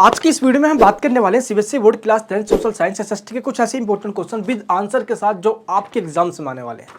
आज की इस वीडियो में हम बात करने वाले हैं CBSE board class 10 social science SST के कुछ ऐसे इंपॉर्टेंट क्वेश्चन विद आंसर के साथ जो आपके एग्जाम्स में आने वाले हैं।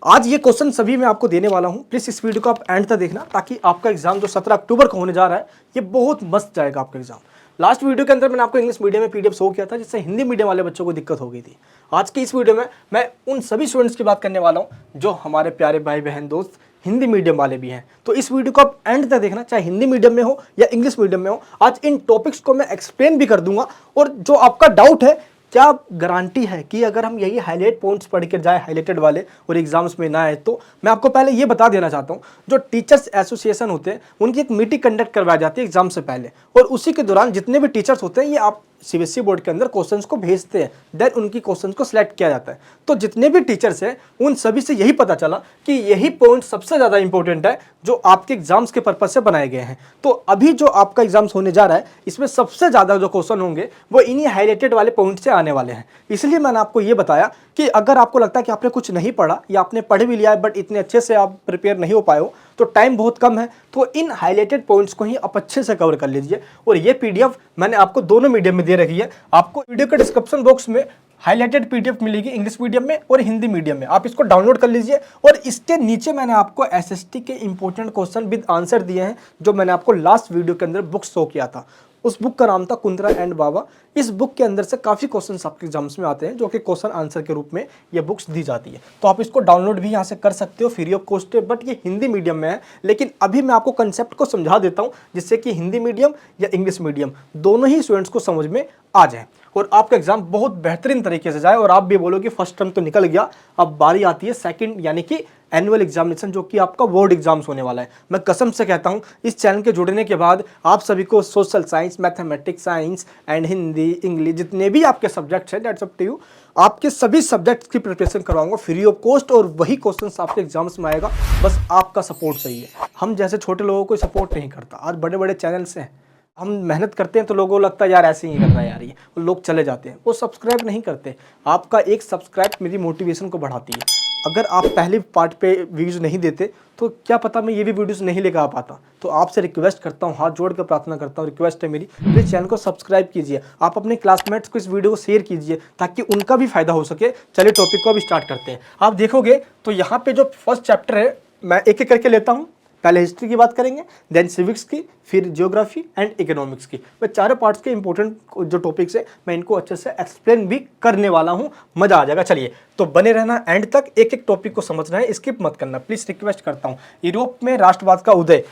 आज ये क्वेश्चन सभी मैं आपको देने वाला हूं, प्लीज इस वीडियो को आप एंड तक देखना ताकि आपका एग्जाम जो 17 अक्टूबर को होने जा रहा है ये बहुत मस्त जाएगा आपका एग्जाम। लास्ट वीडियो के अंदर मैंने आपको इंग्लिश मीडियम में पीडीएफ शो किया था जिससे हिंदी मीडियम वाले बच्चों को दिक्कत हो गई थी। आज की इस वीडियो में मैं उन सभी स्टूडेंट्स की बात करने वाला हूं जो हमारे प्यारे भाई बहन दोस्त हिंदी मीडियम वाले भी हैं। तो इस वीडियो को आप एंड तक देखना, चाहे हिंदी मीडियम में हो या इंग्लिश मीडियम में हो। आज इन टॉपिक्स को मैं एक्सप्लेन भी कर दूंगा और जो आपका डाउट है क्या गारंटी है कि अगर हम यही हाईलाइट पॉइंट्स पढ़ के जाए हाईलाइटेड वाले और एग्जाम्स में ना आए। तो मैं आपको पहले ये बता देना चाहता हूँ, जो टीचर्स एसोसिएशन होते हैं उनकी एक मीटिंग कंडक्ट करवाई जाती है एग्जाम से पहले, और उसी के दौरान जितने भी टीचर्स होते हैं ये आप सीबीएसई बोर्ड के अंदर क्वेश्चंस को भेजते हैं, देन उनकी क्वेश्चंस को सिलेक्ट किया जाता है। तो जितने भी टीचर्स हैं उन सभी से यही पता चला कि यही पॉइंट सबसे ज़्यादा इंपॉर्टेंट है जो आपके एग्जाम्स के पर्पज से बनाए गए हैं। तो अभी जो आपका एग्जाम्स होने जा रहा है इसमें सबसे ज़्यादा जो क्वेश्चन होंगे वो इन्हीं हाईलाइटेड वाले पॉइंट से आने वाले हैं। इसलिए मैंने आपको ये बताया कि अगर आपको लगता है कि आपने कुछ नहीं पढ़ा या आपने पढ़ भी लिया है बट इतने अच्छे से आप प्रिपेयर नहीं हो पाए हो, तो टाइम बहुत कम है, तो इन हाईलाइटेड पॉइंट्स को ही आप अच्छे से कवर कर लीजिए। और ये पीडीएफ मैंने आपको दोनों मीडियम में दे रखी है। आपको वीडियो के डिस्क्रिप्शन बॉक्स में हाईलाइटेड पीडीएफ मिलेगी इंग्लिश मीडियम में और हिंदी मीडियम में, आप इसको डाउनलोड कर लीजिए। और इसके नीचे मैंने आपको एसएसटी के इंपॉर्टेंट क्वेश्चन विद आंसर दिए हैं जो मैंने आपको लास्ट वीडियो के अंदर बुक शो किया था। उस बुक का नाम था कुंद्रा एंड बाबा। इस बुक के अंदर से काफ़ी क्वेश्चंस आपके एग्जाम्स में आते हैं जो कि क्वेश्चन आंसर के रूप में ये बुक्स दी जाती है। तो आप इसको डाउनलोड भी यहाँ से कर सकते हो फ्री ऑफ कॉस्ट है, बट ये हिंदी मीडियम में है। लेकिन अभी मैं आपको कंसेप्ट को समझा देता हूँ जिससे कि हिंदी मीडियम या इंग्लिश मीडियम दोनों ही स्टूडेंट्स को समझ में आ जाए और आपका एग्जाम बहुत बेहतरीन तरीके से जाए और आप भी बोलो कि फर्स्ट टर्म तो निकल गया, अब बारी आती है सेकंड यानी कि एनुअल एग्जामिनेशन जो कि आपका बोर्ड एग्जाम्स होने वाला है। मैं कसम से कहता हूँ इस चैनल के जुड़ने के बाद आप सभी को social science, mathematics, science and Hindi, English जितने भी आपके सब्जेक्ट्स हैं दैट्स अप टू यू, आपके सभी सब्जेक्ट्स की प्रिपरेशन करवाऊंगा फ्री ऑफ कॉस्ट और वही क्वेश्चंस आपके एग्जाम्स में आएगा। बस आपका सपोर्ट चाहिए। हम जैसे छोटे लोगों को सपोर्ट नहीं करता। आज बड़े बड़े चैनल्स हैं, हम मेहनत करते हैं तो लोगों को लगता है यार ऐसे ही कर रहा है यार ये, लोग चले जाते हैं, वो सब्सक्राइब नहीं करते। आपका एक सब्सक्राइब मेरी मोटिवेशन को बढ़ाती है। अगर आप पहले पार्ट पे व्यूज़ नहीं देते तो क्या पता मैं ये भी वीडियोस नहीं लेकर आ पाता। तो आपसे रिक्वेस्ट करता हूँ, हाथ जोड़ कर प्रार्थना करता हूँ, रिक्वेस्ट है मेरी, प्लीज़ चैनल को सब्सक्राइब कीजिए। आप अपने क्लासमेट्स को इस वीडियो को शेयर कीजिए ताकि उनका भी फायदा हो सके। चलिए टॉपिक को अभी स्टार्ट करते हैं। आप देखोगे तो यहाँ पे जो फर्स्ट चैप्टर है मैं एक एक करके लेता हूँ। पहले हिस्ट्री की बात करेंगे, देन सिविक्स की, फिर जियोग्राफी एंड इकोनॉमिक्स की। मैं चारों पार्ट्स के इंपॉर्टेंट जो टॉपिक्स है मैं इनको अच्छे से एक्सप्लेन भी करने वाला हूं, मजा आ जाएगा। चलिए तो बने रहना एंड तक, एक एक टॉपिक को समझना है, स्किप मत करना प्लीज, रिक्वेस्ट करता हूं। यूरोप में राष्ट्रवाद का उदय,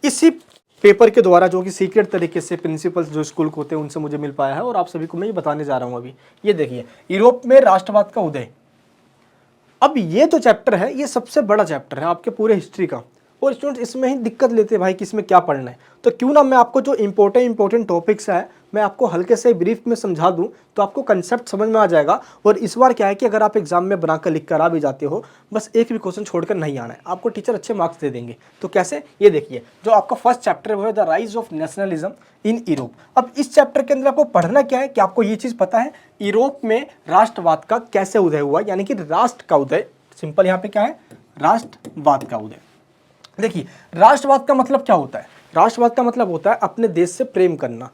इसी पेपर के द्वारा जो कि सीक्रेट तरीके से प्रिंसिपल्स जो स्कूल को होते हैं उनसे मुझे मिल पाया है और आप सभी को मैं ये बताने जा रहा हूँ अभी। ये देखिए, यूरोप में राष्ट्रवाद का उदय। अब ये जो चैप्टर है ये सबसे बड़ा चैप्टर है आपके पूरे हिस्ट्री का, और स्टूडेंट्स इसमें ही दिक्कत लेते हैं भाई कि इसमें क्या पढ़ना है। तो क्यों ना मैं आपको जो इंपॉर्टेंट टॉपिक्स है मैं आपको हल्के से ब्रीफ में समझा दूं तो आपको कंसेप्ट समझ में आ जाएगा। और इस बार क्या है कि अगर आप एग्जाम में बनाकर लिख कर आ भी जाते हो, बस एक भी क्वेश्चन छोड़कर नहीं आना है, आपको टीचर अच्छे मार्क्स दे देंगे। तो कैसे, ये देखिए, जो आपका फर्स्ट चैप्टर है वो है the rise of nationalism in Europe. अब इस चैप्टर के अंदर आपको पढ़ना क्या है कि आपको ये चीज़ पता है यूरोप में राष्ट्रवाद का कैसे उदय हुआ, यानी कि राष्ट्र का उदय। सिंपल यहाँ पे क्या है, राष्ट्रवाद का उदय। देखिए, राष्ट्रवाद का मतलब क्या होता है? राष्ट्रवाद का मतलब होता है अपने देश से प्रेम करना।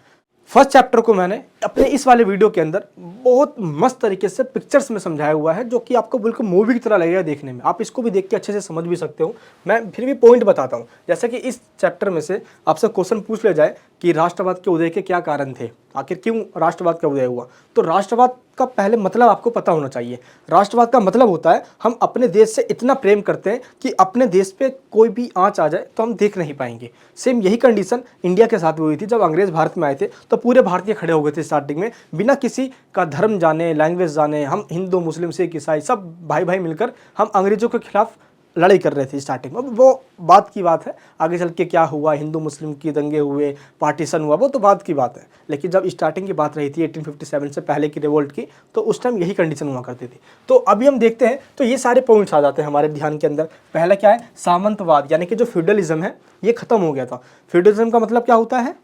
फर्स्ट चैप्टर को मैंने अपने इस वाले वीडियो के अंदर बहुत मस्त तरीके से पिक्चर्स में समझाया हुआ है जो कि आपको बिल्कुल मूवी की तरह लगेगा देखने में। आप इसको भी देख के अच्छे से समझ भी सकते हो। मैं फिर भी पॉइंट बताता हूँ। जैसे कि इस चैप्टर में से आपसे क्वेश्चन पूछ लिया जाए कि राष्ट्रवाद के उदय के क्या कारण थे, आखिर क्यों राष्ट्रवाद का उदय हुआ, तो राष्ट्रवाद का पहले मतलब आपको पता होना चाहिए। राष्ट्रवाद का मतलब होता है हम अपने देश से इतना प्रेम करते हैं कि अपने देश पे कोई भी आंच आ जाए तो हम देख नहीं पाएंगे। सेम यही कंडीशन इंडिया के साथ भी हुई थी। जब अंग्रेज भारत में आए थे तो पूरे भारतीय खड़े हो गए थे स्टार्टिंग में, बिना किसी का धर्म जाने, लैंग्वेज जाने। हम हिंदू, मुस्लिम, सिख, ईसाई सब भाई भाई मिलकर हम अंग्रेजों के खिलाफ लड़ाई कर रहे थे स्टार्टिंग में। वो बात की बात है, आगे चल के क्या हुआ, हिंदू मुस्लिम की दंगे हुए, पार्टीशन हुआ, वो तो बात की बात है। लेकिन जब स्टार्टिंग की बात रही थी 1857 से पहले की रिवोल्ट की, तो उस टाइम यही कंडीशन हुआ करती थी। तो अभी हम देखते हैं तो ये सारे पॉइंट्स आ जाते हैं हमारे ध्यान के अंदर। पहला क्या है, सामंतवाद, यानी कि जो फ्यूडलिज्म है ये खत्म हो गया था। फ्यूडलिज्म का मतलब क्या होता है?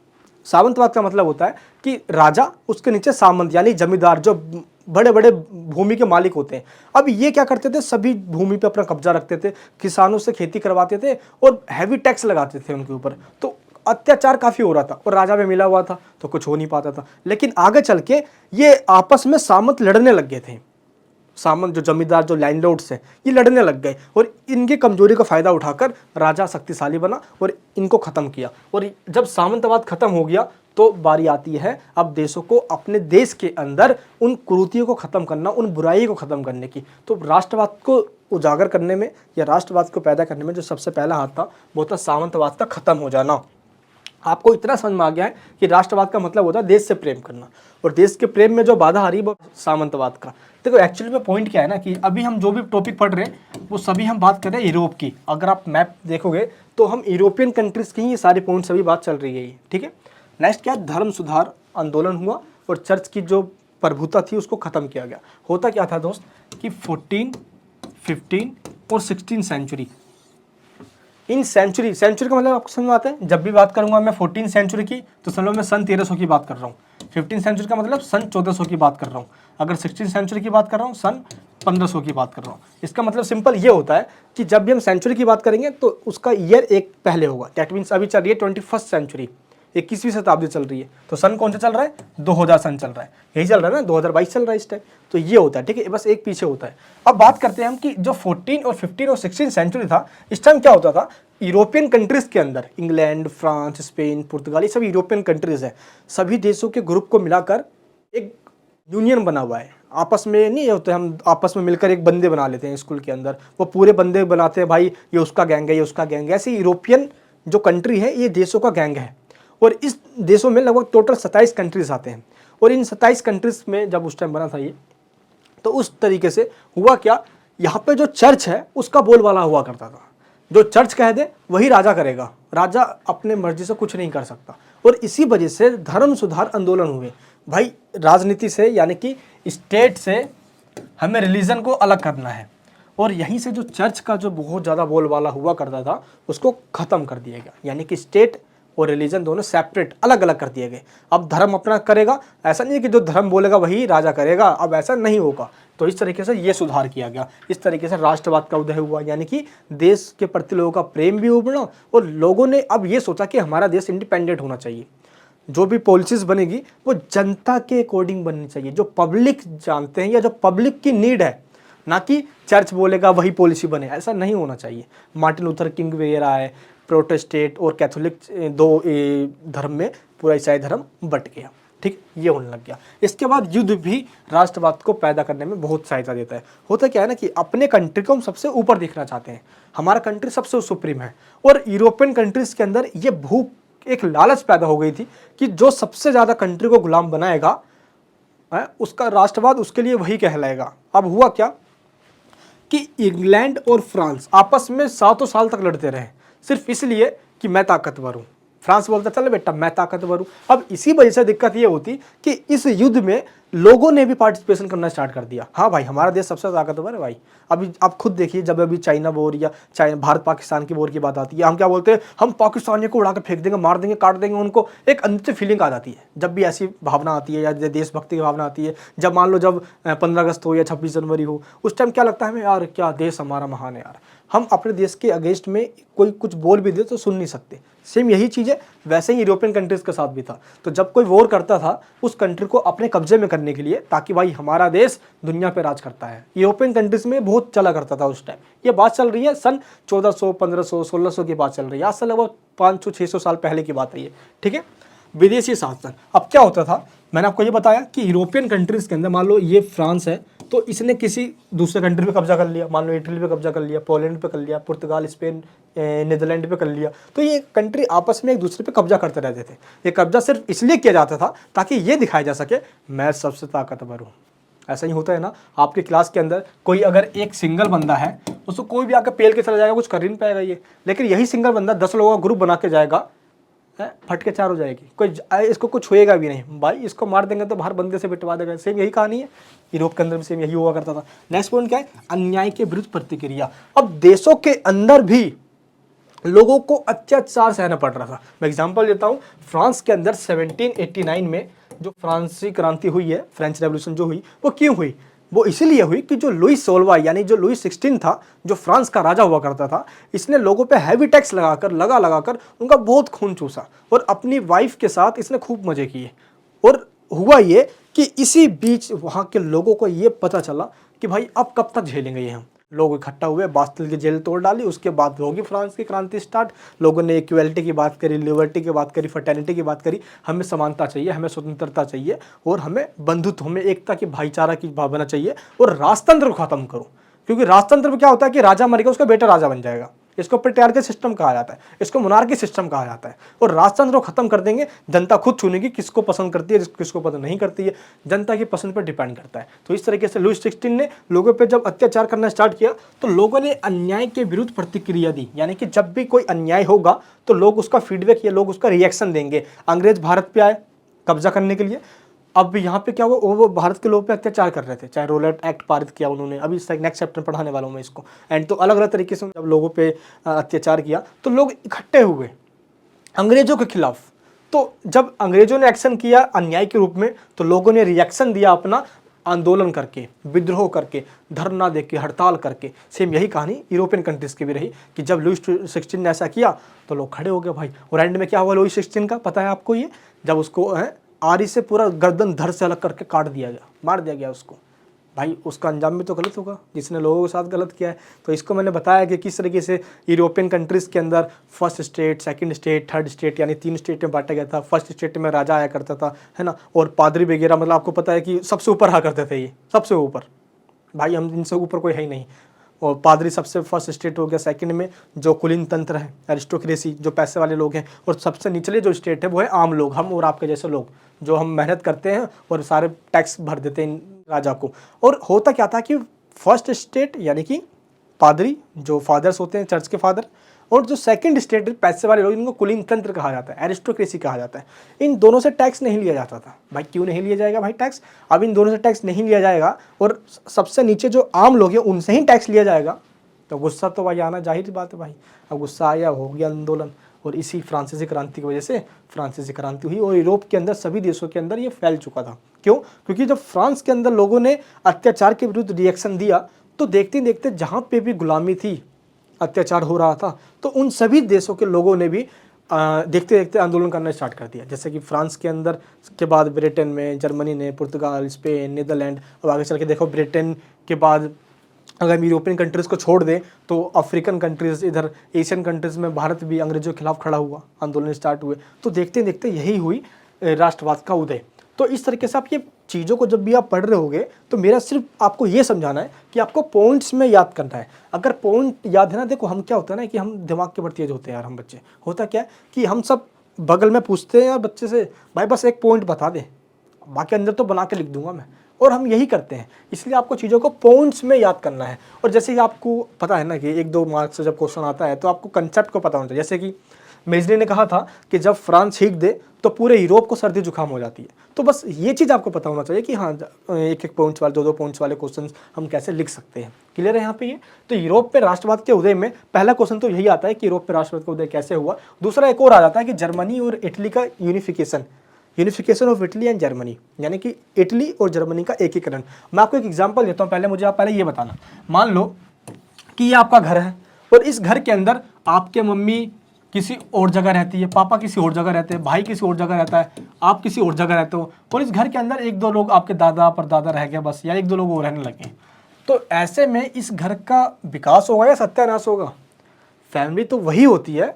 सामंतवाद का मतलब होता है कि राजा, उसके नीचे सामंत यानी जमींदार, जो बड़े बड़े भूमि के मालिक होते हैं। अब ये क्या करते थे, सभी भूमि पे अपना कब्जा रखते थे, किसानों से खेती करवाते थे और हैवी टैक्स लगाते थे उनके ऊपर। तो अत्याचार काफ़ी हो रहा था और राजा में मिला हुआ था तो कुछ हो नहीं पाता था। लेकिन आगे चल के ये आपस में सामंत लड़ने लग गए थे। सामंत जो जमींदार जो लैंडलॉर्ड्स हैं ये लड़ने लग गए और इनकी कमजोरी का फ़ायदा उठाकर राजा शक्तिशाली बना और इनको ख़त्म किया। और जब सामंतवाद ख़त्म हो गया तो बारी आती है अब देशों को अपने देश के अंदर उन कुरीतियों को ख़त्म करना, उन बुराई को ख़त्म करने की। तो राष्ट्रवाद को उजागर करने में या राष्ट्रवाद को पैदा करने में जो सबसे पहला हाथ था वो था सामंतवाद का ख़त्म हो जाना। आपको इतना समझ में आ गया है कि राष्ट्रवाद का मतलब होता है देश से प्रेम करना, और देश के प्रेम में जो बाधा आ रही है वो सामंतवाद का। देखो एक्चुअली में पॉइंट क्या है ना कि अभी हम जो भी टॉपिक पढ़ रहे हैं वो सभी हम बात कर रहे हैं यूरोप की। अगर आप मैप देखोगे तो हम यूरोपियन कंट्रीज़ की ही ये सारे पॉइंट सभी बात चल रही है ये, ठीक है। नेक्स्ट क्या है, धर्म सुधार आंदोलन हुआ और चर्च की जो प्रभुता थी उसको ख़त्म किया गया। होता क्या था दोस्त कि 14, 15 और 16 सेंचुरी, इन सेंचुरी का मतलब आपको समझ में आता है। जब भी बात करूंगा मैं 14 सेंचुरी की तो समझ लो मैं सन 1300 की बात कर रहा हूँ। 15 सेंचुरी का मतलब सन 1400 की बात कर रहा हूँ। अगर 16 सेंचुरी की बात कर रहा हूँ सन 1500 की बात कर रहा हूँ। इसका मतलब सिंपल ये होता है कि जब भी हम सेंचुरी की बात करेंगे तो उसका ईयर एक पहले होगा। दैट मीन्स अभी चल रही है 21st सेंचुरी, 21वीं शताब्दी चल रही है, तो सन कौन सा चल रहा है, 2000 सन चल रहा है, यही चल रहा है ना, 2022 चल रहा है इस टाइम। तो ये होता है, ठीक है, बस एक पीछे होता है। अब बात करते हैं हम कि जो 14 और 15 और 16 सेंचुरी था, इस टाइम क्या होता था, यूरोपियन कंट्रीज़ के अंदर इंग्लैंड, फ्रांस, स्पेन, पुर्तगाल, ये सब यूरोपियन कंट्रीज़ है, सभी देशों के ग्रुप को मिलाकर एक यूनियन बना हुआ है। आपस में नहीं होते, हम आपस में मिलकर एक बंदे बना लेते हैं स्कूल के अंदर, वो पूरे बंदे बनाते हैं, भाई ये उसका गैंग है, ये उसका गैंग है। ऐसे यूरोपियन जो कंट्री है ये देशों का गैंग है, और इस देशों में लगभग टोटल 27 कंट्रीज़ आते हैं। और इन 27 कंट्रीज़ में जब उस टाइम बना था ये, तो उस तरीके से हुआ क्या, यहाँ पे जो चर्च है उसका बोलबाला हुआ करता था। जो चर्च कह दे वही राजा करेगा, राजा अपने मर्जी से कुछ नहीं कर सकता। और इसी वजह से धर्म सुधार आंदोलन हुए। भाई राजनीति से यानी कि स्टेट से हमें रिलीजन को अलग करना है, और यहीं से जो चर्च का जो बहुत ज़्यादा बोलबाला हुआ करता था उसको ख़त्म कर दिया गया। यानी कि स्टेट और रिलीजन दोनों सेपरेट, अलग अलग कर दिए गए। अब धर्म अपना करेगा, ऐसा नहीं है कि जो धर्म बोलेगा वही राजा करेगा, अब ऐसा नहीं होगा। तो इस तरीके से ये सुधार किया गया, इस तरीके से राष्ट्रवाद का उदय हुआ। यानी कि देश के प्रति लोगों का प्रेम भी उभरा, और लोगों ने अब ये सोचा कि हमारा देश इंडिपेंडेंट होना चाहिए। जो भी पॉलिसीज़ बनेगी वो जनता के अकॉर्डिंग बननी चाहिए, जो पब्लिक जानते हैं या जो पब्लिक की नीड है, ना कि चर्च बोलेगा वही पॉलिसी बने, ऐसा नहीं होना चाहिए। मार्टिन लूथर किंग वगैरह आए, प्रोटेस्टेंट और कैथोलिक दो धर्म में पूरा ईसाई धर्म बट गया, ठीक, ये होने लग गया। इसके बाद युद्ध भी राष्ट्रवाद को पैदा करने में बहुत सहायता देता है। होता क्या है ना कि अपने कंट्री को हम सबसे ऊपर देखना चाहते हैं, हमारा कंट्री सबसे सुप्रीम है, और यूरोपियन कंट्रीज़ के अंदर ये भूख, एक लालच पैदा हो गई थी कि जो सबसे ज़्यादा कंट्री को गुलाम बनाएगा उसका राष्ट्रवाद उसके लिए वही कहलाएगा। अब हुआ क्या कि इंग्लैंड और फ्रांस आपस में सातों साल तक लड़ते रहे, सिर्फ इसलिए कि मैं ताकतवर हूँ। फ्रांस बोलता चल बेटा मैं ताकतवर हूँ। अब इसी वजह से दिक्कत ये होती कि इस युद्ध में लोगों ने भी पार्टिसिपेशन करना स्टार्ट कर दिया। हाँ भाई हमारा देश सबसे ताकतवर है भाई। अभी आप खुद देखिए, जब अभी चाइना वॉर या भारत पाकिस्तान की वॉर की बात आती है, हम क्या बोलते हैं, हम पाकिस्तानियों को उड़ा के फेंक देंगे, मार देंगे, काट देंगे उनको। एक अंदर से फीलिंग आ जाती है जब भी ऐसी भावना आती है या देशभक्ति की भावना आती है। जब मान लो जब 15 अगस्त हो या 26 जनवरी हो, उस टाइम क्या लगता है हमें, यार क्या देश हमारा महान है यार। हम अपने देश के अगेंस्ट में कोई कुछ बोल भी दे तो सुन नहीं सकते। सेम यही चीज़ है, वैसे ही यूरोपियन कंट्रीज़ के साथ भी था। तो जब कोई वॉर करता था उस कंट्री को अपने कब्जे में करने के लिए, ताकि भाई हमारा देश दुनिया पे राज करता है। यूरोपियन कंट्रीज़ में बहुत चला करता था उस टाइम। ये बात चल रही है सन 1400, 1500, 1600 की बात चल रही है, आज से लगभग 500-600 साल पहले की बात है ये, ठीक है। विदेशी शासन, अब क्या होता था, मैंने आपको ये बताया कि यूरोपियन कंट्रीज़ के अंदर मान लो ये फ्रांस है, तो इसने किसी दूसरे कंट्री पे कब्जा कर लिया, मान लो इटली पे कब्जा कर लिया, पोलैंड पे कर लिया, पुर्तगाल, स्पेन, नीदरलैंड पे कर लिया। तो ये कंट्री आपस में एक दूसरे पे कब्जा करते रहते थे। ये कब्जा सिर्फ इसलिए किया जाता था ताकि ये दिखाया जा सके मैं सबसे ताकतवर हूँ। ऐसा ही होता है ना, आपके क्लास के अंदर कोई अगर एक सिंगल बंदा है, उसको कोई भी आकर पेल के चला जाएगा, कुछ कर ही नहीं पाएगा ये। लेकिन यही सिंगल बंदा 10 लोगों का ग्रुप बना के जाएगा, फट के 4 हो जाएगी, कोई इसको कुछ होएगा भी नहीं। भाई इसको मार देंगे तो बाहर बंदे से बिटवा देगा। सेम यही कहानी है, यूरोप के अंदर भी सेम यही हुआ करता था। नेक्स्ट पॉइंट क्या है, अन्याय के विरुद्ध प्रतिक्रिया। अब देशों के अंदर भी लोगों को अत्याचार सहना पड़ रहा था। मैं एग्जांपल देता हूँ, फ्रांस के अंदर 1789 में जो फ्रांसीसी क्रांति हुई है, फ्रेंच रेवोल्यूशन जो हुई, वो क्यों हुई, वो इसीलिए हुई कि जो लुईस 16 यानी जो लुईस 16 था, जो फ्रांस का राजा हुआ करता था, इसने लोगों पे हैवी टैक्स लगाकर उनका बहुत खून चूसा और अपनी वाइफ के साथ इसने खूब मजे किए। और हुआ ये कि इसी बीच वहाँ के लोगों को ये पता चला कि भाई अब कब तक झेलेंगे ये हम। लोग इकट्ठा हुए, बास्तिल की जेल तोड़ डाली, उसके बाद होगी फ्रांस की क्रांति स्टार्ट। लोगों ने इक्वलिटी की बात करी, लिबर्टी की बात करी, फर्टर्निटी की बात करी, हमें समानता चाहिए, हमें स्वतंत्रता चाहिए और हमें बंधुत्व, हमें एकता की, भाईचारा की भावना चाहिए और राजतंत्र को खत्म करो। क्योंकि राजतंत्र में क्या होता है कि राजा मरेगा, उसका बेटा राजा बन जाएगा। इसको पेट्रियार्की सिस्टम कहा जाता है, इसको मोनार्की सिस्टम कहा जाता है। और राजतंत्र को खत्म कर देंगे, जनता खुद चुनेगी किसको पसंद करती है, किसको पसंद नहीं करती है, जनता की पसंद पर डिपेंड करता है। तो इस तरीके से लुईस 16 ने लोगों पे जब अत्याचार करना स्टार्ट किया तो लोगों ने अन्याय के विरुद्ध प्रतिक्रिया दी। यानी कि जब भी कोई अन्याय होगा तो लोग उसका फीडबैक या लोग उसका रिएक्शन देंगे। अंग्रेज भारत पे आए कब्जा करने के लिए। अब यहाँ पे क्या हुआ, वो भारत के लोगों पे अत्याचार कर रहे थे, चाहे रोलेट एक्ट पारित किया उन्होंने, अभी नेक्स्ट चैप्टर पढ़ाने वाला हूँ मैं इसको। एंड तो अलग अलग तरीके से जब लोगों पे अत्याचार किया तो लोग इकट्ठे हुए अंग्रेजों के खिलाफ। तो जब अंग्रेजों ने एक्शन किया अन्याय के रूप में तो लोगों ने रिएक्शन दिया अपना, आंदोलन करके, विद्रोह करके, धरना देके, हड़ताल करके। सेम यही कहानी यूरोपियन कंट्रीज की भी रही कि जब लुईस 16 ने ऐसा किया तो लोग खड़े हो गए भाई। और एंड में क्या हुआ लुईस 16 का, पता है आपको ये? जब उसको आरी से पूरा गर्दन धड़ से अलग करके काट दिया गया, मार दिया गया उसको। भाई उसका अंजाम भी तो गलत होगा जिसने लोगों के साथ गलत किया है। तो इसको मैंने बताया कि किस तरीके से यूरोपियन कंट्रीज़ के अंदर first state, second state, third state यानी 3 स्टेट में बांटा गया था। फर्स्ट स्टेट में राजा आया करता था, है ना, और पादरी वगैरह, मतलब आपको पता है कि सबसे ऊपर आ करते थे, ये सबसे ऊपर। भाई हम इनसे ऊपर कोई है ही नहीं। और पादरी सबसे फर्स्ट स्टेट हो गया। सेकंड में जो कुलीन तंत्र है, एरिस्टोक्रेसी, जो पैसे वाले लोग हैं। और सबसे निचले जो स्टेट है वो है आम लोग, हम और आपके जैसे लोग, जो हम मेहनत करते हैं और सारे टैक्स भर देते हैं राजा को। और होता क्या था कि फर्स्ट स्टेट यानी कि पादरी, जो फादर्स होते हैं चर्च के फादर, और जो सेकंड स्टेट पैसे वाले लोग, इनको कुलीन तंत्र कहा जाता है, एरिस्टोक्रेसी कहा जाता है। इन दोनों से टैक्स नहीं लिया जाता था। भाई क्यों नहीं लिया जाएगा भाई टैक्स? अब इन दोनों से टैक्स नहीं लिया जाएगा और सबसे नीचे जो आम लोग हैं उनसे ही टैक्स लिया जाएगा, तो गुस्सा तो भाई आना जाहिर बात है भाई। अब गुस्सा आया, हो गया आंदोलन। और इसी फ्रांसीसी क्रांति की वजह से फ्रांसीसी क्रांति हुई और यूरोप के अंदर सभी देशों के अंदर ये फैल चुका था। क्यों? क्योंकि जब फ्रांस के अंदर लोगों ने अत्याचार के विरुद्ध रिएक्शन दिया तो देखते देखते जहाँ पे भी गुलामी थी, अत्याचार हो रहा था, तो उन सभी देशों के लोगों ने भी देखते देखते आंदोलन करना स्टार्ट कर दिया। जैसे कि फ्रांस के अंदर के बाद ब्रिटेन में, जर्मनी ने, पुर्तगाल, स्पेन, नीदरलैंड, और आगे चल के देखो ब्रिटेन के बाद अगर हम यूरोपियन कंट्रीज़ को छोड़ दें तो अफ्रीकन कंट्रीज़, इधर एशियन कंट्रीज़ में भारत भी अंग्रेजों के खिलाफ खड़ा हुआ, आंदोलन स्टार्ट हुए। तो देखते देखते यही हुई राष्ट्रवाद का उदय। तो इस तरीके से आप ये चीज़ों को जब भी आप पढ़ रहे होगे तो मेरा सिर्फ आपको ये समझाना है कि आपको पॉइंट्स में याद करना है। अगर पॉइंट याद है ना, देखो हम क्या होता है ना कि हम दिमाग के बड़े तेज होते हैं यार, हम बच्चे। होता क्या है कि हम सब बगल में पूछते हैं यार बच्चे से, भाई बस एक पॉइंट बता दे, बाकी अंदर तो बना के लिख दूंगा मैं। और हम यही करते हैं। इसलिए आपको चीज़ों को पॉइंट्स में याद करना है। और जैसे कि आपको पता है ना कि 1-2 मार्क्स से जब क्वेश्चन आता है तो आपको कंसेप्ट को पता होना चाहिए। जैसे कि मेजनी ने कहा था कि जब फ्रांस छींक दे तो पूरे यूरोप को सर्दी जुकाम हो जाती है। तो बस ये चीज़ आपको पता होना चाहिए कि हाँ, एक पॉइंट्स वाले, 2-2 पॉइंट्स वाले क्वेश्चन हम कैसे लिख सकते हैं। क्लियर है यहाँ पे ये? तो यूरोप पे राष्ट्रवाद के उदय में पहला क्वेश्चन तो यही आता है कि यूरोप पे राष्ट्रवाद का उदय कैसे हुआ। दूसरा एक और आ जाता है कि जर्मनी और इटली का unification of Italy and Germany, यानी कि इटली और जर्मनी का एकीकरण। मैं आपको एक एग्जांपल देता हूँ, पहले ये बताना। मान लो कि ये आपका घर है और इस घर के अंदर आपके मम्मी किसी और जगह रहती है, पापा किसी और जगह रहते हैं, भाई किसी और जगह रहता है, आप किसी और जगह रहते हो, और इस घर के अंदर 1-2 लोग आपके दादा परदादा रह गया बस, या 1-2 लोग और रहने लगे। तो ऐसे में इस घर का विकास होगा या सत्यानाश होगा? फैमिली तो वही होती है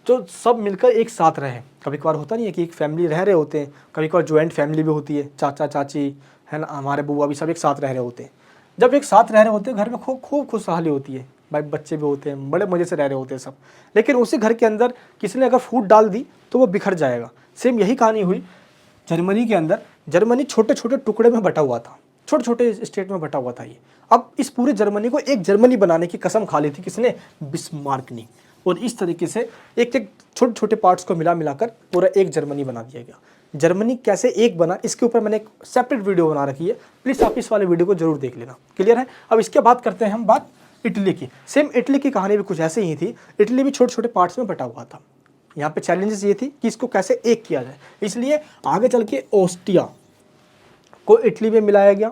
जो सब मिलकर एक साथ रहे। कभी कभार होता नहीं है कि एक फैमिली रह रहे होते हैं, कभी कभार ज्वाइंट फैमिली भी होती है, चाचा चाची, है ना, हमारे बुआ भी सब एक साथ रह रहे होते हैं। जब एक साथ रह रहे होते हैं घर में खूब खुशहाली होती है, भाई बच्चे भी होते हैं, बड़े मज़े से रह रहे होते हैं सब। लेकिन उसी घर के अंदर किसी ने अगर फूट डाल दी तो वो बिखर जाएगा। सेम यही कहानी हुई जर्मनी के अंदर। जर्मनी छोटे छोटे टुकड़े में बटा हुआ था, छोटे छोटे स्टेट में बटा हुआ था ये। अब इस पूरे जर्मनी को एक जर्मनी बनाने की कसम खा ली थी किसने? बिस्मार्क ने। और इस तरीके से एक एक छोटे छोटे पार्ट्स को मिलाकर पूरा एक जर्मनी बना दिया गया। जर्मनी कैसे एक बना, इसके ऊपर मैंने एक सेपरेट वीडियो बना रखी है, प्लीज़ आप इस वाले वीडियो को जरूर देख लेना। क्लियर है? अब इसके बाद करते हैं हम बात इटली की। सेम इटली की कहानी भी कुछ ऐसे ही थी। इटली भी छोटे छोटे पार्ट्स में बटा हुआ था। यहाँ पे चैलेंजेस ये थी कि इसको कैसे एक किया जाए, इसलिए आगे चल के ऑस्ट्रिया को इटली में मिलाया गया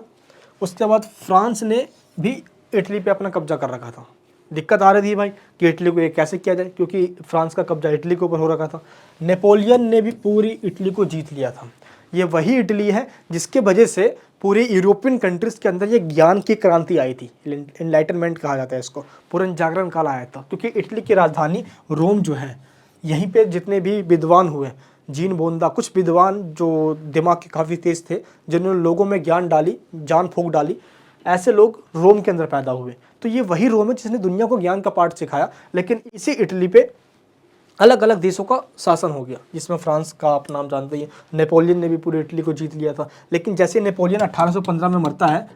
उसके बाद फ्रांस ने भी इटली पे अपना कब्जा कर रखा था। दिक्कत आ रही थी भाई कि इटली को ये कैसे किया जाए, क्योंकि फ्रांस का कब्जा इटली के ऊपर हो रखा था। नेपोलियन ने भी पूरी इटली को जीत लिया था। ये वही इटली है जिसके वजह से पूरी यूरोपियन कंट्रीज़ के अंदर ये ज्ञान की क्रांति आई थी। एनलाइटनमेंट कहा जाता है इसको, पुनर्जागरण काल आया था, क्योंकि इटली की राजधानी रोम जो है, यहीं पे जितने भी विद्वान हुए, जीन बोंदा, कुछ विद्वान जो दिमाग के काफ़ी तेज थे, जिन्होंने लोगों में ज्ञान डाली, जान फूंक डाली, ऐसे लोग रोम के अंदर पैदा हुए। तो ये वही रोम है जिसने दुनिया को ज्ञान का पाठ सिखाया। लेकिन इसी इटली पे अलग अलग देशों का शासन हो गया, जिसमें फ्रांस का आप नाम जानते ही, नेपोलियन ने भी पूरी इटली को जीत लिया था। लेकिन जैसे नेपोलियन 1815 में मरता है,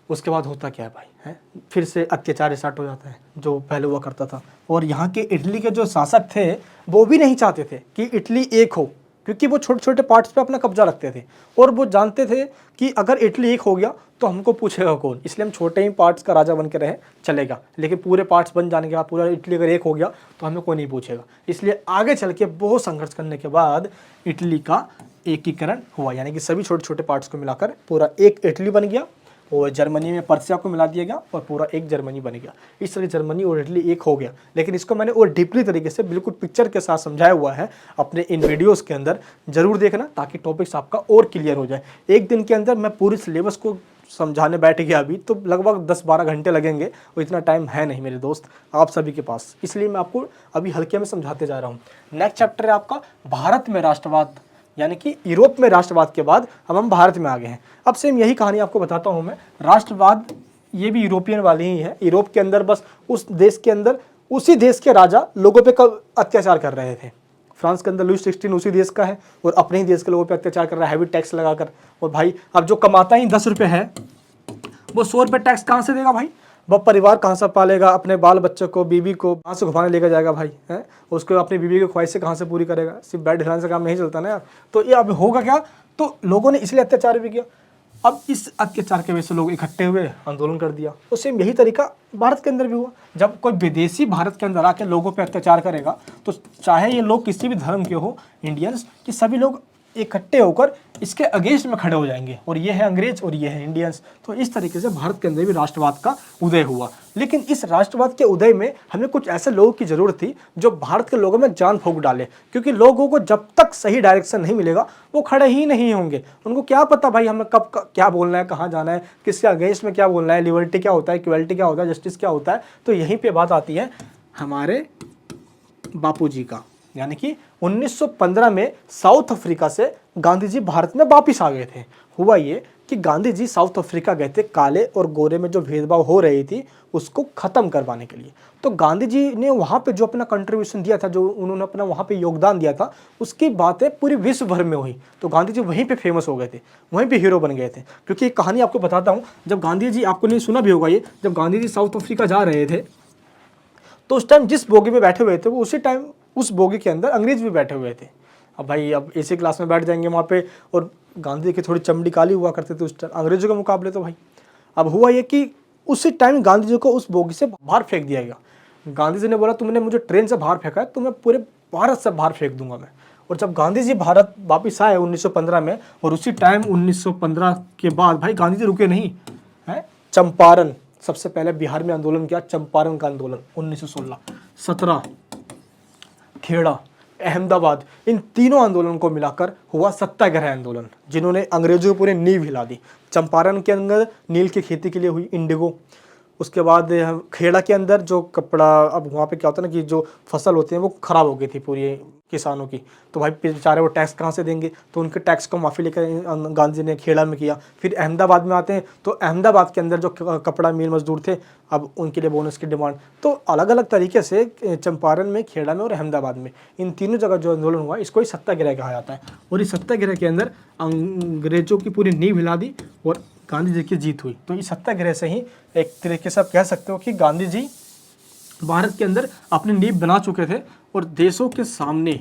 उसके बाद होता क्या है भाई, है फिर से अत्याचार स्टार्ट हो जाता है जो पहले हुआ करता था। और यहाँ के इटली के जो शासक थे वो भी नहीं चाहते थे कि इटली एक हो, क्योंकि वो छोटे छोटे पार्ट्स पे अपना कब्जा रखते थे और वो जानते थे कि अगर इटली एक हो गया तो हमको पूछेगा कौन, इसलिए हम छोटे ही पार्ट्स का राजा बन के रहे चलेगा, लेकिन पूरे पार्ट्स बन जाने के बाद पूरा इटली अगर एक हो गया तो हमें कोई नहीं पूछेगा। इसलिए आगे चल के बहुत संघर्ष करने के बाद इटली का एकीकरण हुआ, यानी कि सभी छोटे छोटे पार्ट्स को मिलाकर पूरा एक इटली बन गया। और जर्मनी में पर्सिया को मिला दिया गया और पूरा एक जर्मनी बन गया। इस तरह जर्मनी और इटली एक हो गया। लेकिन इसको मैंने और डीपली तरीके से बिल्कुल पिक्चर के साथ समझाया हुआ है अपने इन वीडियोस के अंदर, जरूर देखना ताकि टॉपिक्स आपका और क्लियर हो जाए। एक दिन के अंदर मैं पूरी सिलेबस को समझाने बैठ गया अभी तो लगभग 10-12 घंटे लगेंगे, और इतना टाइम है नहीं मेरे दोस्त आप सभी के पास, इसलिए मैं आपको अभी हल्के में समझाते जा रहा हूँ। नेक्स्ट चैप्टर है आपका भारत में राष्ट्रवाद, यानी कि यूरोप में राष्ट्रवाद के बाद अब हम भारत में आ गए हैं। अब सेम यही कहानी आपको बताता हूँ मैं। राष्ट्रवाद ये भी यूरोपियन वाली ही है। यूरोप के अंदर बस उस देश के अंदर उसी देश के राजा लोगों पे कब अत्याचार कर रहे थे। फ्रांस के अंदर लुई 16 उसी देश का है और अपने ही देश के लोगों पे अत्याचार कर रहा है, हैवी टैक्स लगाकर। और भाई अब जो कमाता ही 10 रुपये है वो 100 रुपये टैक्स कहाँ से देगा भाई? वह परिवार कहाँ से पालेगा? अपने बाल बच्चों को, बीवी को कहाँ से घुमाने लेकर जाएगा भाई, है उसको अपनी बीवी की ख्वाहिशें कहाँ से पूरी करेगा? सिर्फ बेड हिलाने से काम नहीं चलता ना यार। तो ये अब होगा क्या? तो लोगों ने इसलिए अत्याचार भी किया। अब इस अत्याचार के वजह से लोग इकट्ठे हुए, आंदोलन कर दिया। तो सेम यही तरीका भारत के अंदर भी हुआ। जब कोई विदेशी भारत के अंदर आके लोगों पे अत्याचार करेगा तो चाहे ये लोग किसी भी धर्म के हो, इंडियंस, कि सभी लोग इकट्ठे होकर इसके अगेंस्ट में खड़े हो जाएंगे। और ये है अंग्रेज और ये है इंडियंस। तो इस तरीके से भारत के अंदर भी राष्ट्रवाद का उदय हुआ। लेकिन इस राष्ट्रवाद के उदय में हमें कुछ ऐसे लोगों की ज़रूरत थी जो भारत के लोगों में जान फूंक डाले, क्योंकि लोगों को जब तक सही डायरेक्शन नहीं मिलेगा वो खड़े ही नहीं होंगे। उनको क्या पता भाई हमें कब क्या बोलना है, कहाँ जाना है, किसके अगेंस्ट में क्या बोलना है, लिबर्टी क्या होता है, इक्वलिटी क्या होता है, जस्टिस क्या होता है। तो यहीं पर बात आती है हमारे बापू जी का, यानी कि 1915 में साउथ अफ्रीका से गांधी जी भारत में वापस आ गए थे। हुआ ये कि गांधी जी साउथ अफ्रीका गए थे काले और गोरे में जो भेदभाव हो रही थी उसको ख़त्म करवाने के लिए। तो गांधी जी ने वहाँ पे जो अपना कंट्रीब्यूशन दिया था, जो उन्होंने अपना वहाँ पे योगदान दिया था, उसकी बातें पूरी विश्व भर में हुई। तो गांधी जी वहीं पे फेमस हो गए थे, वहीं पे हीरो बन गए थे। क्योंकि एक कहानी आपको बताता हूँ, जब गांधी जी, आपको नहीं सुना भी होगा ये, जब गांधी जी साउथ अफ्रीका जा रहे थे तो उस टाइम जिस बोगी में बैठे हुए थे वो उसी टाइम उस बोगी के अंदर अंग्रेज भी बैठे हुए थे। अब भाई अब एसी क्लास में बैठ जाएंगे वहाँ पे, और गांधी की थोड़ी चमड़ी काली हुआ करते थे उस टाइम अंग्रेजों के मुकाबले। तो भाई अब हुआ ये कि उसी टाइम गांधी जी को उस बोगी से बाहर फेंक दिया गया। गांधी जी ने बोला तुमने मुझे ट्रेन से बाहर फेंका है तो मैं पूरे भारत से बाहर फेंक दूंगा मैं। और जब गांधी जी भारत वापस आए 1915 में, और उसी टाइम 1915 के बाद भाई गांधी जी रुके नहीं है। चंपारण, सबसे पहले बिहार में आंदोलन किया, चंपारण का आंदोलन 1916, 17 खेड़ा, अहमदाबाद, इन तीनों आंदोलन को मिलाकर हुआ सत्याग्रह आंदोलन, जिन्होंने अंग्रेजों को पूरी नींव हिला दी। चंपारण के अंदर नील की खेती के लिए हुई, इंडिगो। उसके बाद खेड़ा के अंदर जो कपड़ा, अब वहाँ पे क्या होता है ना कि जो फसल होती है वो ख़राब हो गई थी पूरी किसानों की, तो भाई बेचारे वो टैक्स कहाँ से देंगे, तो उनके टैक्स को माफ़ी लेकर गांधी ने खेड़ा में किया। फिर अहमदाबाद में आते हैं तो अहमदाबाद के अंदर जो कपड़ा मिल मजदूर थे, अब उनके लिए बोनस की डिमांड। तो अलग अलग तरीके से चंपारण में, खेड़ा में और अहमदाबाद में, इन तीनों जगह जो आंदोलन हुआ इसको ही सत्याग्रह कहा जाता है। और इस सत्याग्रह के अंदर अंग्रेजों की पूरी नींव हिला दी और गांधी जी की जीत हुई। तो इस सत्याग्रह से ही एक तरीके से आप कह सकते हो कि गांधी जी भारत के अंदर अपनी नींव बना चुके थे, और देशों के सामने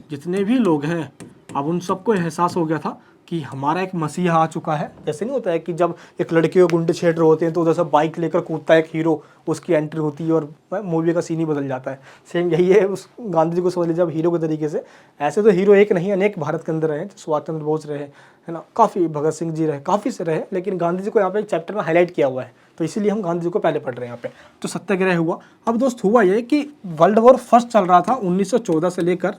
जितने भी लोग हैं अब उन सबको एहसास हो गया था कि हमारा एक मसीहा आ चुका है। जैसे नहीं होता है कि जब एक लड़के को गुंडे छेड़ रहे होते हैं तो उधर से बाइक लेकर कूदता है एक हीरो, उसकी एंट्री होती है और मूवी का सीन ही बदल जाता है। सेम यही है उस गांधी जी को समझ लीजिए अब हीरो के तरीके से। ऐसे तो हीरो एक नहीं, अनेक भारत के अंदर रहे, सुभाष चंद्र बोस रहे, है ना, काफ़ी भगत सिंह जी रहे, काफ़ी से रहे, लेकिन गांधी जी को यहाँ पे एक चैप्टर में हाईलाइट किया हुआ है, तो इसीलिए हम गांधी जी को पहले पढ़ रहे हैं यहाँ पे। तो सत्याग्रह हुआ। अब दोस्त हुआ ये कि वर्ल्ड वॉर फर्स्ट चल रहा था 1914 से लेकर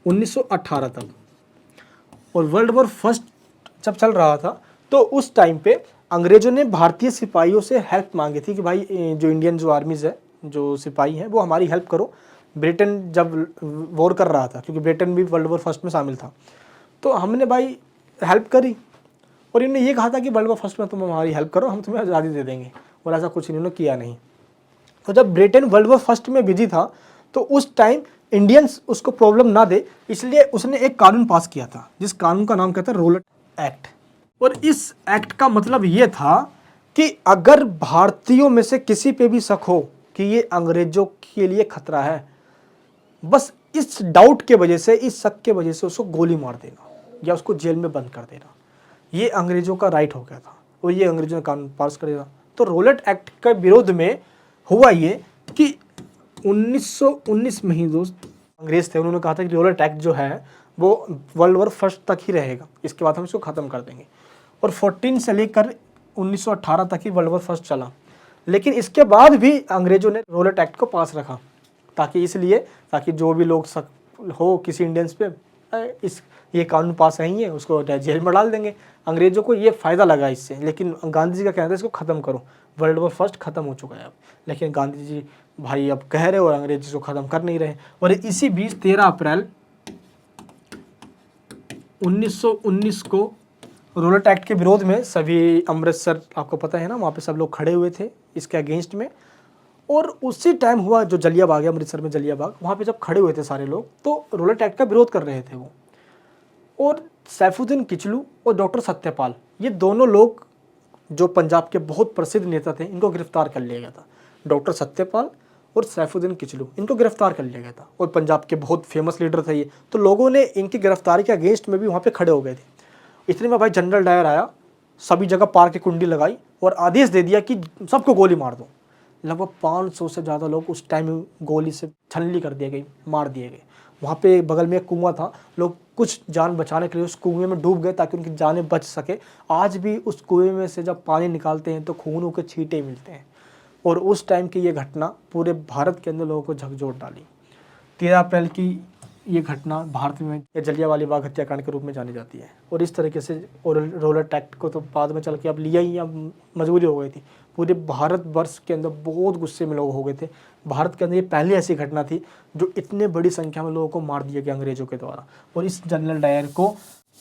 1918 तक, और वर्ल्ड वॉर फर्स्ट जब चल रहा था तो उस टाइम पे अंग्रेज़ों ने भारतीय सिपाहियों से हेल्प मांगी थी कि भाई जो इंडियन जो आर्मीज़ है, जो सिपाही हैं, वो हमारी हेल्प करो। ब्रिटेन जब वॉर कर रहा था, क्योंकि ब्रिटेन भी वर्ल्ड वॉर फर्स्ट में शामिल था, तो हमने भाई हेल्प करी, और इन्होंने ये कहा था कि वर्ल्ड वॉर फर्स्ट में तुम हमारी हेल्प करो, हम तुम्हें आज़ादी दे देंगे, और ऐसा कुछ इन्होंने किया नहीं। तो जब ब्रिटेन वर्ल्ड वॉर फर्स्ट में बिजी था तो उस टाइम इंडियंस उसको प्रॉब्लम ना दे, इसलिए उसने एक कानून पास किया था, जिस कानून का नाम कहता है रोलेट एक्ट। और इस एक्ट का मतलब ये था कि अगर भारतीयों में से किसी पे भी शक हो कि ये अंग्रेजों के लिए खतरा है, बस इस डाउट के वजह से, इस शक के वजह से उसको गोली मार देना या उसको जेल में बंद कर देना, ये अंग्रेजों का राइट हो गया था, और ये अंग्रेजों ने कानून पास कर दिया। तो रोलेट एक्ट के विरोध में हुआ ये कि 1919 में ही दोस्त अंग्रेज थे, उन्होंने कहा था कि रोलेट एक्ट जो है वो वर्ल्ड वॉर फर्स्ट तक ही रहेगा, इसके बाद हम इसको ख़त्म कर देंगे। और 14 से लेकर 1918 तक ही वर्ल्ड वॉर फर्स्ट चला, लेकिन इसके बाद भी अंग्रेजों ने रोलेट एक्ट को पास रखा, ताकि जो भी लोग हो किसी इंडियंस पे, ये कानून पास नहीं है, उसको जेल में डाल देंगे। अंग्रेजों को ये फ़ायदा लगा इससे, लेकिन गांधी जी का कहना था इसको ख़त्म करो, वर्ल्ड वॉर फर्स्ट ख़त्म हो चुका है अब, लेकिन गांधी जी भाई अब कह रहे और अंग्रेज इसको ख़त्म कर नहीं रहे। और इसी बीच 13 अप्रैल 1919 को रोलेट एक्ट के विरोध में सभी अमृतसर, आपको पता है ना, वहाँ पे सब लोग खड़े हुए थे इसके अगेंस्ट में। और उसी टाइम हुआ जो जलिया बाग है, अमृतसर में जलिया बाग, वहाँ पे जब खड़े हुए थे सारे लोग, तो रोलेट एक्ट का विरोध कर रहे थे वो। और सैफुद्दीन किचलू और डॉक्टर सत्यपाल, ये दोनों लोग जो पंजाब के बहुत प्रसिद्ध नेता थे, इनको गिरफ्तार कर लिया गया था। डॉक्टर सत्यपाल और सैफुद्दीन किचलू, इनको गिरफ्तार कर लिया गया था, और पंजाब के बहुत फेमस लीडर थे ये। तो लोगों ने इनकी गिरफ्तारी के अगेंस्ट में भी वहाँ पे खड़े हो गए थे। इतने में भाई जनरल डायर आया, सभी जगह पार की कुंडी लगाई और आदेश दे दिया कि सबको गोली मार दो। लगभग 500 से ज़्यादा लोग उस टाइम गोली से छलनी कर दिए गए, मार दिए गए। वहाँ पे बगल में एक कुआं था, लोग कुछ जान बचाने के लिए उस कुएं में डूब गए ताकि उनकी जानें बच सके। आज भी उस कुएं में से जब पानी निकालते हैं तो खूनों के छींटे मिलते हैं। और उस टाइम की ये घटना पूरे भारत के अंदर लोगों को झकझोर डाली। 13 अप्रैल की ये घटना भारत में जलियांवाला बाग हत्याकांड के रूप में जानी जाती है। और इस तरीके से रोलेट एक्ट को तो बाद में चल के अब लिया ही, अब मजबूरी हो गई थी। पूरे भारत वर्ष के अंदर बहुत गुस्से में लोग हो गए थे। भारत के अंदर ये पहली ऐसी घटना थी जो इतने बड़ी संख्या में लोगों को मार दिया गया अंग्रेजों के द्वारा। और इस जनरल डायर को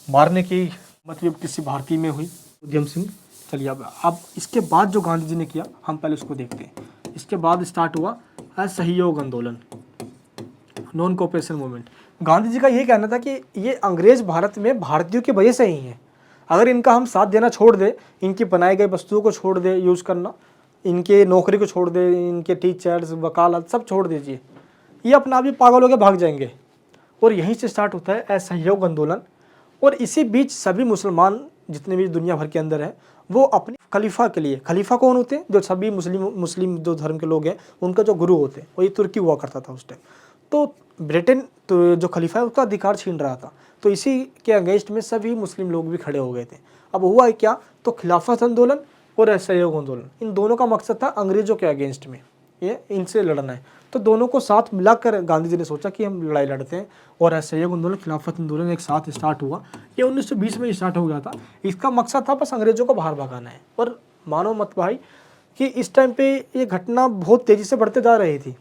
मारने की मतलब किसी भारतीय में हुई, उधम सिंह। चलिए अब इसके बाद जो गांधी जी ने किया, हम पहले उसको देखते हैं। इसके बाद स्टार्ट हुआ असहयोग आंदोलन, non cooperation movement. Gandhi ji का ये कहना था कि ये अंग्रेज भारत में भारतीयों की वजह से ही हैं। अगर इनका हम साथ देना छोड़ दे, इनकी बनाई गई वस्तुओं को छोड़ दे यूज़ करना, इनके नौकरी को छोड़ दे, इनके टीचर्स वकालत सब छोड़ दीजिए, ये अपना आप ही पागल होकर भाग जाएंगे। और यहीं से स्टार्ट होता है असहयोग आंदोलन। और इसी बीच सभी मुसलमान जितने भी दुनिया भर के अंदर हैं, वो अपने खलीफा के लिए, खलीफा कौन होते हैं, जो सभी मुस्लिम जो धर्म के लोग हैं उनका जो गुरु होते हैं, वो ये तुर्की हुआ करता था उस टाइम। तो ब्रिटेन तो जो खलीफा है उसका अधिकार छीन रहा था, तो इसी के अगेंस्ट में सभी मुस्लिम लोग भी खड़े हो गए थे। अब हुआ क्या, तो खिलाफत आंदोलन और असहयोग आंदोलन, इन दोनों का मकसद था अंग्रेजों के अगेंस्ट में, ये इनसे लड़ना है। तो दोनों को साथ मिलाकर गांधी जी ने सोचा कि हम लड़ाई लड़ते हैं। और असहयोग आंदोलन, खिलाफत आंदोलन एक साथ स्टार्ट हुआ। ये 1920 में स्टार्ट हो गया था। इसका मकसद था बस अंग्रेजों को बाहर भगाना है। और मानो मत भाई कि इस टाइम पे ये घटना बहुत तेज़ी से बढ़ते जा रही थी,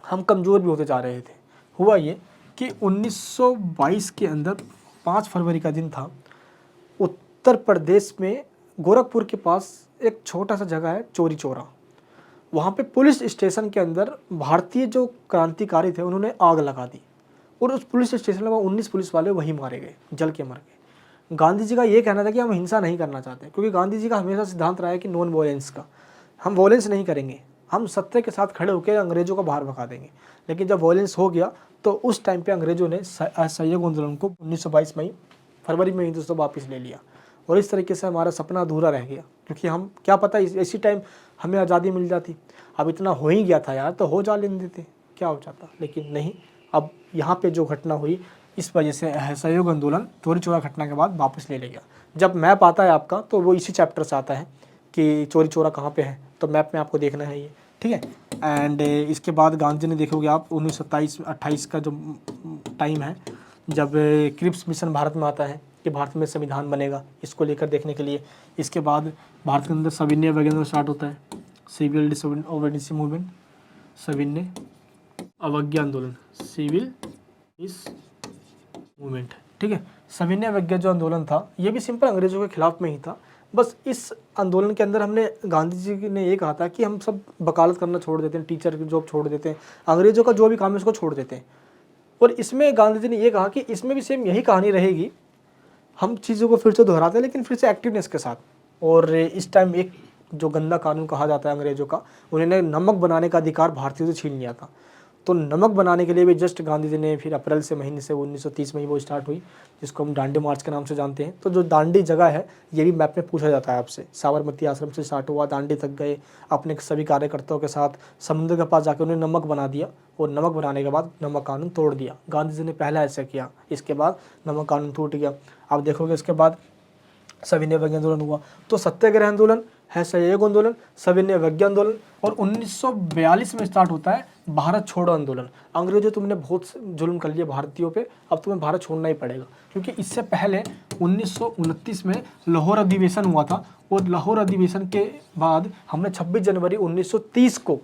हम कमज़ोर भी होते जा रहे थे। हुआ ये कि 1922 के अंदर 5 फरवरी का दिन था। उत्तर प्रदेश में गोरखपुर के पास एक छोटा सा जगह है चौरी चौरा, वहाँ पे पुलिस स्टेशन के अंदर भारतीय जो क्रांतिकारी थे उन्होंने आग लगा दी। और उस पुलिस स्टेशन में 19 पुलिस वाले वहीं मारे गए, जल के मर गए। गांधी जी का ये कहना था कि हम हिंसा नहीं करना चाहते, क्योंकि गांधी जी का हमेशा सिद्धांत रहा है कि नॉन वॉयलेंस का, हम वॉयलेंस नहीं करेंगे, हम सत्य के साथ खड़े होकर अंग्रेजों को बाहर भगा देंगे। लेकिन जब वॉयलेंस हो गया तो उस टाइम पे अंग्रेजों ने असहयोग आंदोलन को 1922 में फरवरी में हिंदुस्तान वापस ले लिया। और इस तरीके से हमारा सपना अधूरा रह गया, क्योंकि हम क्या पता इसी टाइम हमें आज़ादी मिल जाती। अब इतना हो ही गया था यार, तो हो जा लेने देते, क्या हो जाता, लेकिन नहीं। अब यहाँ पे जो घटना हुई इस वजह से असहयोग आंदोलन चोरी चोरा घटना के बाद वापस ले लिया। जब मैप आता है आपका तो वो इसी चैप्टर से आता है कि चोरी चोरा कहाँ पे है, तो मैप में आपको देखना है ये, ठीक है। एंड इसके बाद गांधी ने देखोगे आप 1927-28 का जो टाइम है जब क्रिप्स मिशन भारत में आता है कि भारत में संविधान बनेगा, इसको लेकर देखने के लिए। इसके बाद भारत के अंदर सविनय वगैरह स्टार्ट होता है, सिविल डिसोबीडियंस मूवमेंट, सविनय अवज्ञा आंदोलन, सिविल इस मूवमेंट, ठीक है। सविनय अवज्ञा जो आंदोलन था ये भी सिंपल अंग्रेजों के खिलाफ में ही था। बस इस आंदोलन के अंदर हमने गांधी जी ने ये कहा था कि हम सब वकालत करना छोड़ देते हैं, टीचर की जॉब छोड़ देते हैं, अंग्रेजों का जो भी काम है उसको छोड़ देते हैं। और इसमें गांधी जी ने ये कहा कि इसमें भी सेम यही कहानी रहेगी, हम चीज़ों को फिर से दोहराते हैं लेकिन फिर से एक्टिवनेस के साथ। और इस टाइम एक जो गंदा कानून कहा जाता है अंग्रेजों का, उन्होंने नमक बनाने का अधिकार भारतीयों से छीन लिया था। तो नमक बनाने के लिए भी जस्ट गांधी जी ने फिर अप्रैल से महीने से 1930 में ही वो स्टार्ट हुई, जिसको हम दांडी मार्च के नाम से जानते हैं। तो जो दांडी जगह है ये भी मैप में पूछा जाता है आपसे, साबरमती आश्रम से स्टार्ट हुआ, दांडी तक गए, अपने सभी कार्यकर्ताओं के साथ समुद्र के पास जाकर उन्होंने नमक बना दिया। और नमक बनाने के बाद नमक कानून तोड़ दिया, गांधी जी ने पहला ऐसा किया। इसके बाद नमक कानून टूट गया। आप देखोगे इसके बाद सविनय अवज्ञा आंदोलन हुआ, तो सत्याग्रह आंदोलन है, सहयोग आंदोलन, सविनय अवज्ञा आंदोलन। और 1942 में स्टार्ट होता है भारत छोड़ो आंदोलन। अंग्रेजों तुमने बहुत जुल्म कर लिया भारतीयों पे, अब तुम्हें भारत छोड़ना ही पड़ेगा। क्योंकि इससे पहले 1929 में लाहौर अधिवेशन हुआ था, और लाहौर अधिवेशन के बाद हमने 26 जनवरी 1930 को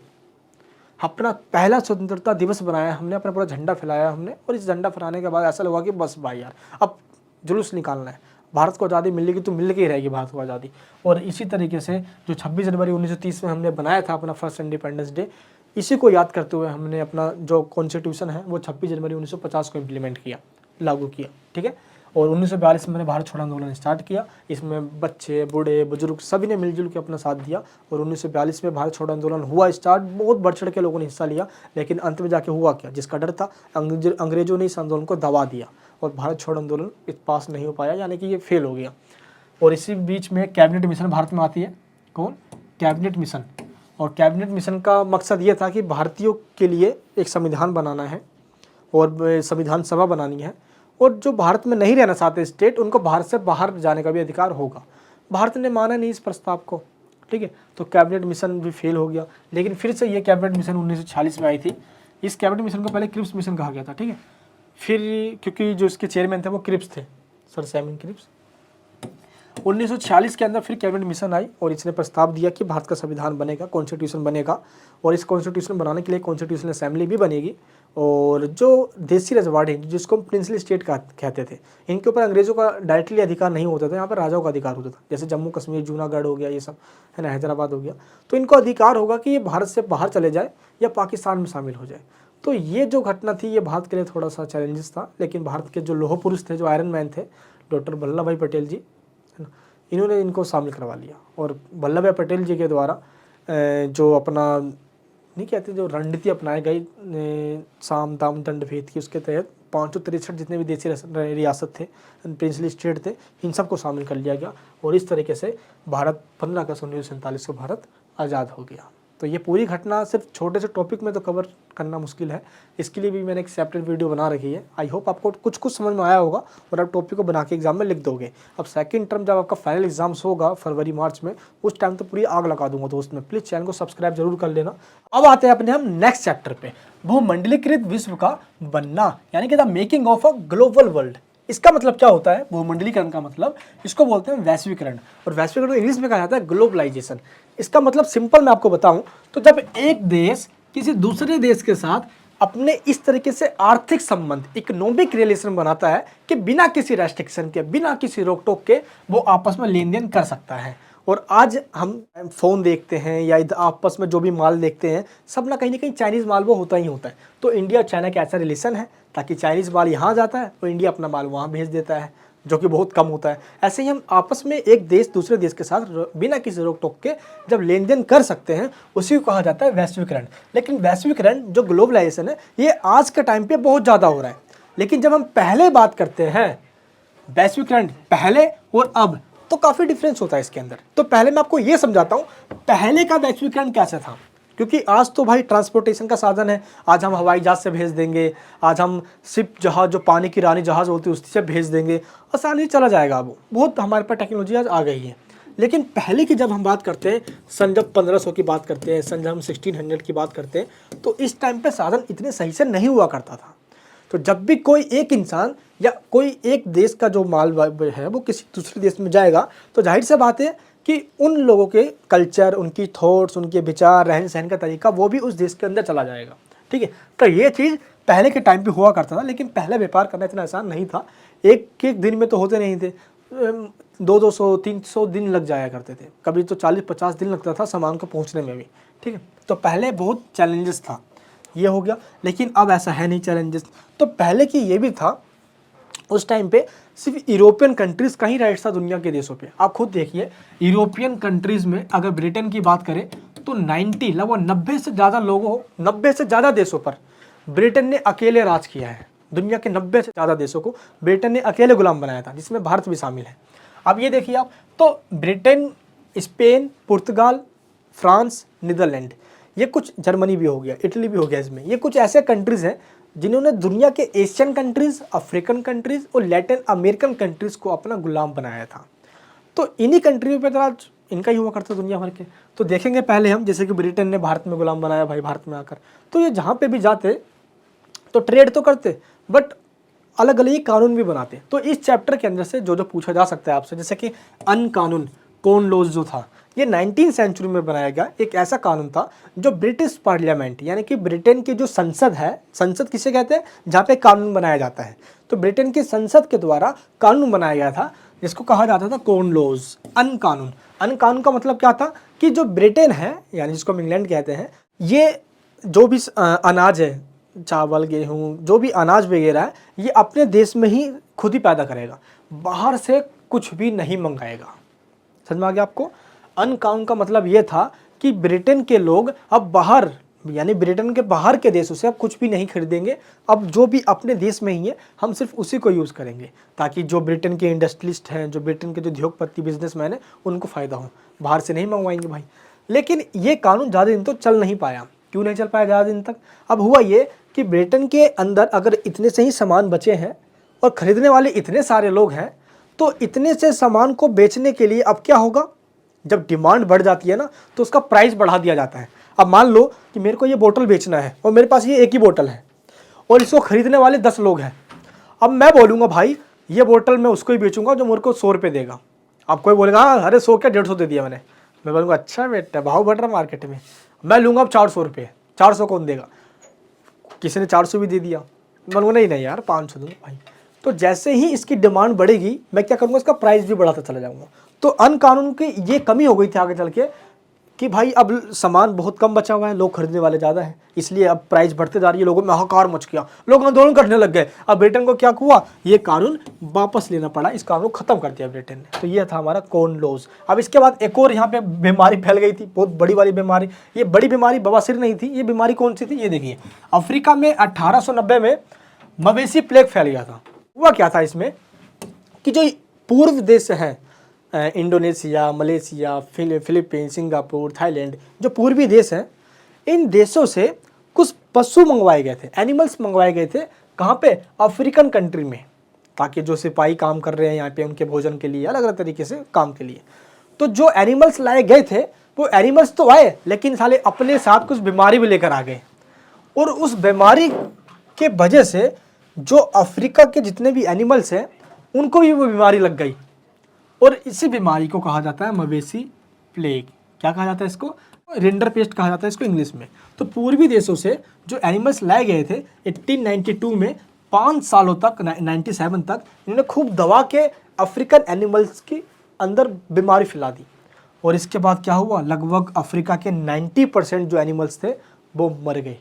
अपना पहला स्वतंत्रता दिवस बनाया, हमने अपना पूरा झंडा फैलाया हमने। और इस झंडा फहराने के बाद ऐसा लगा कि बस भाई यार अब जुलूस निकालना है, भारत को आज़ादी मिलेगी तो मिल के ही रहेगी भारत को आज़ादी। और इसी तरीके से जो 26 जनवरी 1930 में हमने बनाया था अपना फर्स्ट इंडिपेंडेंस डे, इसी को याद करते हुए हमने अपना जो कॉन्स्टिट्यूशन है वो 26 जनवरी 1950 को इम्प्लीमेंट किया, लागू किया, ठीक है। और 1942 में मैंने भारत छोड़ो आंदोलन स्टार्ट किया। इसमें बच्चे बूढ़े बुजुर्ग सभी ने मिलजुल के अपना साथ दिया। और 1942 में भारत छोड़ो आंदोलन हुआ स्टार्ट, बहुत बढ़ चढ़ के लोगों ने हिस्सा लिया। लेकिन अंत में जाके हुआ क्या, जिसका डर था अंग्रेजों ने इस आंदोलन को दबा दिया और भारत छोड़ो आंदोलन पास नहीं हो पाया, यानी कि ये फेल हो गया। और इसी बीच में कैबिनेट मिशन भारत में आती है। कौन? Cabinet mission. और कैबिनेट मिशन का मकसद ये था कि भारतीयों के लिए एक संविधान बनाना है और संविधान सभा बनानी है, और जो भारत में नहीं रहना चाहते स्टेट, उनको भारत से बाहर जाने का भी अधिकार होगा। भारत ने माना नहीं इस प्रस्ताव को, ठीक है। तो कैबिनेट मिशन भी फेल हो गया। लेकिन फिर से ये कैबिनेट मिशन 1946 में आई थी। इस कैबिनेट मिशन को पहले क्रिप्स मिशन कहा गया था, ठीक है। फिर क्योंकि जो इसके चेयरमैन थे वो क्रिप्स थे, सर सैमुअल क्रिप्स। 1946 के अंदर फिर कैबिनेट मिशन आई और इसने प्रस्ताव दिया कि भारत का संविधान बनेगा, कॉन्स्टिट्यूशन बनेगा। और इस कॉन्स्टिट्यूशन बनाने के लिए कॉन्स्टिट्यूशन असेंबली भी बनेगी। और जो देसी रजवाड़े जिसको प्रिंसली स्टेट कहते थे, इनके ऊपर अंग्रेजों का डायरेक्टली अधिकार नहीं होता था, यहाँ पर राजाओं का अधिकार होता था। जैसे जम्मू कश्मीर, जूनागढ़ हो गया, ये सब है ना, हैदराबाद हो गया। तो इनको अधिकार होगा कि ये भारत से बाहर चले जाए या पाकिस्तान में शामिल हो जाए। तो ये जो घटना थी ये भारत के लिए थोड़ा सा चैलेंजेस था। लेकिन भारत के जो लौह पुरुष थे, जो आयरन मैन थे, डॉक्टर वल्लभ भाई पटेल जी, है ना, इन्होंने इनको शामिल करवा लिया। और वल्लभ भाई पटेल जी के द्वारा जो अपना नहीं कहते, जो रणनीति अपनाई गई साम दाम दंड भेद की, उसके तहत 563 जितने भी देसी रियासत थे, प्रिंसली स्टेट थे, इन सबको शामिल कर लिया गया। और इस तरीके से भारत 15 अगस्त 1947 को भारत आज़ाद हो गया। तो ये पूरी घटना सिर्फ छोटे से टॉपिक में तो कवर करना मुश्किल है, इसके लिए भी मैंने एक सेपरेट वीडियो बना रखी है। आई होप आपको कुछ समझ में आया होगा और आप टॉपिक को बना के एग्जाम में लिख दोगे। अब सेकंड टर्म जब आपका फाइनल एग्जाम्स होगा फरवरी मार्च में, उस टाइम तो पूरी आग लगा दूंगा दोस्त में। प्लीज़ चैनल को सब्सक्राइब जरूर कर लेना। अब आते हैं अपने हम नेक्स्ट चैप्टर पे, भूमंडलीकृत विश्व का बनना, यानी कि the making of a global world. इसका मतलब क्या होता है? भूमंडलीकरण का मतलब इसको बोलते हैं वैश्वीकरण, और वैश्वीकरण को इंग्लिश में कहा जाता है ग्लोबलाइजेशन। इसका मतलब सिंपल मैं आपको बताऊं तो जब एक देश किसी दूसरे देश के साथ अपने इस तरीके से आर्थिक संबंध, इकोनॉमिक रिलेशन बनाता है कि बिना किसी रेस्ट्रिक्शन के, बिना किसी रोक टोक के वो आपस में लेन देन कर सकता है। और आज हम फ़ोन देखते हैं या आपस में जो भी माल देखते हैं, सब ना कहीं चाइनीज़ माल वो होता ही होता है। तो इंडिया और चाइना का ऐसा रिलेशन है ताकि चाइनीज़ माल यहाँ जाता है तो इंडिया अपना माल वहाँ भेज देता है, जो कि बहुत कम होता है। ऐसे ही हम आपस में एक देश दूसरे देश के साथ बिना किसी रोक टोक के जब लेन देन कर सकते हैं, उसी को कहा जाता है वैश्वीकरण। लेकिन वैश्वीकरण जो ग्लोबलाइजेशन है, ये आज के टाइम पे बहुत ज़्यादा हो रहा है। लेकिन जब हम पहले बात करते हैं वैश्वीकरण पहले और अब, तो काफ़ी डिफरेंस होता है इसके अंदर। तो पहले मैं आपको ये समझाता हूँ पहले का वैश्वीकरण कैसा था। क्योंकि आज तो भाई ट्रांसपोर्टेशन का साधन है, आज हम हवाई जहाज़ से भेज देंगे, आज हम शिप जहाज़ जो पानी की रानी जहाज़ होती है उससे भेज देंगे, आसानी चला जाएगा। वो बहुत हमारे पास टेक्नोलॉजी आज आ गई है। लेकिन पहले की जब हम बात करते हैं, सन जब 1500 की बात करते हैं, सन जब हम 1600 की बात करते हैं, तो इस टाइम पे साधन इतने सही से नहीं हुआ करता था। तो जब भी कोई एक इंसान या कोई एक देश का जो माल है वो किसी दूसरे देश में जाएगा, तो जाहिर सी बात है कि उन लोगों के कल्चर, उनकी थॉट्स, उनके विचार, रहन सहन का तरीका वो भी उस देश के अंदर चला जाएगा। ठीक है, तो ये चीज़ पहले के टाइम पे हुआ करता था। लेकिन पहले व्यापार करना इतना आसान नहीं था, एक एक दिन में तो होते नहीं थे, 200-300 दिन लग जाया करते थे, कभी तो 40-50 दिन लगता था सामान को पहुंचने में भी। ठीक है, तो पहले बहुत चैलेंजेस था, ये हो गया। लेकिन अब ऐसा है नहीं चैलेंजेस। तो पहले की ये भी था, उस टाइम पे सिर्फ यूरोपियन कंट्रीज़ का ही राइट्स था दुनिया के देशों पे। आप खुद देखिए, यूरोपियन कंट्रीज़ में अगर ब्रिटेन की बात करें तो 90 लगभग 90 से ज़्यादा लोगों, 90 से ज़्यादा देशों पर ब्रिटेन ने अकेले राज किया है। दुनिया के 90 से ज़्यादा देशों को ब्रिटेन ने अकेले गुलाम बनाया था, जिसमें भारत भी शामिल है। अब ये देखिए आप, तो ब्रिटेन, स्पेन, पुर्तगाल, फ्रांस, नीदरलैंड, ये कुछ, जर्मनी भी हो गया, इटली भी हो गया, इसमें ये कुछ ऐसे कंट्रीज़ हैं जिन्होंने दुनिया के एशियन कंट्रीज़, अफ्रीकन कंट्रीज़ और लैटिन अमेरिकन कंट्रीज़ को अपना गुलाम बनाया था। तो इन्हीं कंट्रियों पे तो आज इनका ही हुआ करता दुनिया भर के। तो देखेंगे पहले हम, जैसे कि ब्रिटेन ने भारत में गुलाम बनाया भाई, भारत में आकर, तो ये जहाँ पे भी जाते तो ट्रेड तो करते, बट अलग अलग ही कानून भी बनाते। तो इस चैप्टर के अंदर से जो जो पूछा जा सकता है आपसे, जैसे कि अनकानून, कॉर्न लॉज जो था, ये 19वीं सेंचुरी में बनाया गया एक ऐसा कानून था जो ब्रिटिश पार्लियामेंट, यानी कि ब्रिटेन की जो संसद है, संसद किसे कहते हैं, जहाँ पे कानून बनाया जाता है, तो ब्रिटेन की संसद के द्वारा कानून बनाया गया था, जिसको कहा जाता था कॉर्न लॉज, अनकानून। अनकानून का मतलब क्या था कि जो ब्रिटेन है, यानी जिसको हम इंग्लैंड कहते हैं, ये जो भी अनाज है, चावल, गेहूँ, जो भी अनाज वगैरह है, ये अपने देश में ही खुद ही पैदा करेगा, बाहर से कुछ भी नहीं मंगाएगा। समझ में आ गया आपको? अनकानून का मतलब ये था कि ब्रिटेन के लोग अब बाहर, यानी ब्रिटेन के बाहर के देशों से अब कुछ भी नहीं खरीदेंगे, अब जो भी अपने देश में ही है हम सिर्फ उसी को यूज़ करेंगे, ताकि जो ब्रिटेन के इंडस्ट्रियलिस्ट हैं, जो ब्रिटेन के जो उद्योगपति, बिजनेसमैन हैं, उनको फ़ायदा हो, बाहर से नहीं मंगवाएंगे भाई। लेकिन ये कानून ज़्यादा दिन तो चल नहीं पाया। क्यों नहीं चल पाया ज़्यादा दिन तक? अब हुआ ये कि ब्रिटेन के अंदर अगर इतने से ही सामान बचे हैं और ख़रीदने वाले इतने सारे लोग हैं, तो इतने से सामान को बेचने के लिए अब क्या होगा, जब डिमांड बढ़ जाती है ना, तो उसका प्राइस बढ़ा दिया जाता है। अब मान लो कि मेरे को ये बोतल बेचना है और मेरे पास ये एक ही बोतल है और इसको ख़रीदने वाले 10 लोग हैं। अब मैं बोलूँगा भाई ये बोतल मैं उसको ही बेचूंगा जो मेरे को 100 रुपये देगा। अब कोई बोलेगा हाँ अरे 100 क्या 150 दे दिया मैंने। मैं बोलूँगा अच्छा बेटा भाव बढ़ रहा मार्केट में, मैं लूँगा अब 400 रुपये। 400 कौन देगा? किसी ने 400 भी दे दिया, मैं बोलूँगा नहीं नहीं यार 500 दूँगा भाई। तो जैसे ही इसकी डिमांड बढ़ेगी मैं क्या करूँगा, इसका प्राइस भी बढ़ाता चला जाऊँगा। तो अनकानून की ये कमी हो गई थी आगे चल के कि भाई अब सामान बहुत कम बचा हुआ है, लोग खरीदने वाले ज़्यादा हैं, इसलिए अब प्राइस बढ़ते जा रही है, लोगों में हाहाकार मच गया, लोग आंदोलन करने लग गए। अब ब्रिटेन को क्या हुआ, ये कानून वापस लेना पड़ा, इस कानून को ख़त्म कर दिया ब्रिटेन ने। तो ये था हमारा कॉर्न लॉज। अब इसके बाद एक और यहाँ पे बीमारी फैल गई थी, बहुत बड़ी वाली बीमारी। ये बड़ी बीमारी बवासीर नहीं थी, ये बीमारी कौन सी थी, ये देखिए अफ्रीका में 1890 में मवेशी प्लेग फैल गया था। हुआ क्या था इसमें कि जो पूर्व देश हैं, Indonesia, Malaysia, Philippines, Singapore, Thailand, जो पूर्वी देश हैं, इन देशों से कुछ पशु मंगवाए गए थे, एनिमल्स मंगवाए गए थे। कहाँ पे? अफ्रीकन कंट्री में, ताकि जो सिपाही काम कर रहे हैं यहाँ पे उनके भोजन के लिए, अलग अलग तरीके से काम के लिए। तो जो एनिमल्स लाए गए थे वो एनिमल्स तो आए, लेकिन साले अपने साथ कुछ बीमारी भी लेकर आ गए, और उस बीमारी के वजह से जो अफ्रीका के जितने भी एनिमल्स हैं उनको भी वो बीमारी लग गई, और इसी बीमारी को कहा जाता है मवेशी प्लेग। क्या कहा जाता है इसको? रिंडर पेस्ट कहा जाता है इसको इंग्लिश में। तो पूर्वी देशों से जो एनिमल्स लाए गए थे 1892 में, 5 सालों तक, 97 तक इन्होंने खूब दबा के अफ्रीकन एनिमल्स के अंदर बीमारी फैला दी। और इसके बाद क्या हुआ, लगभग अफ्रीका के 90% जो एनिमल्स थे वो मर गए,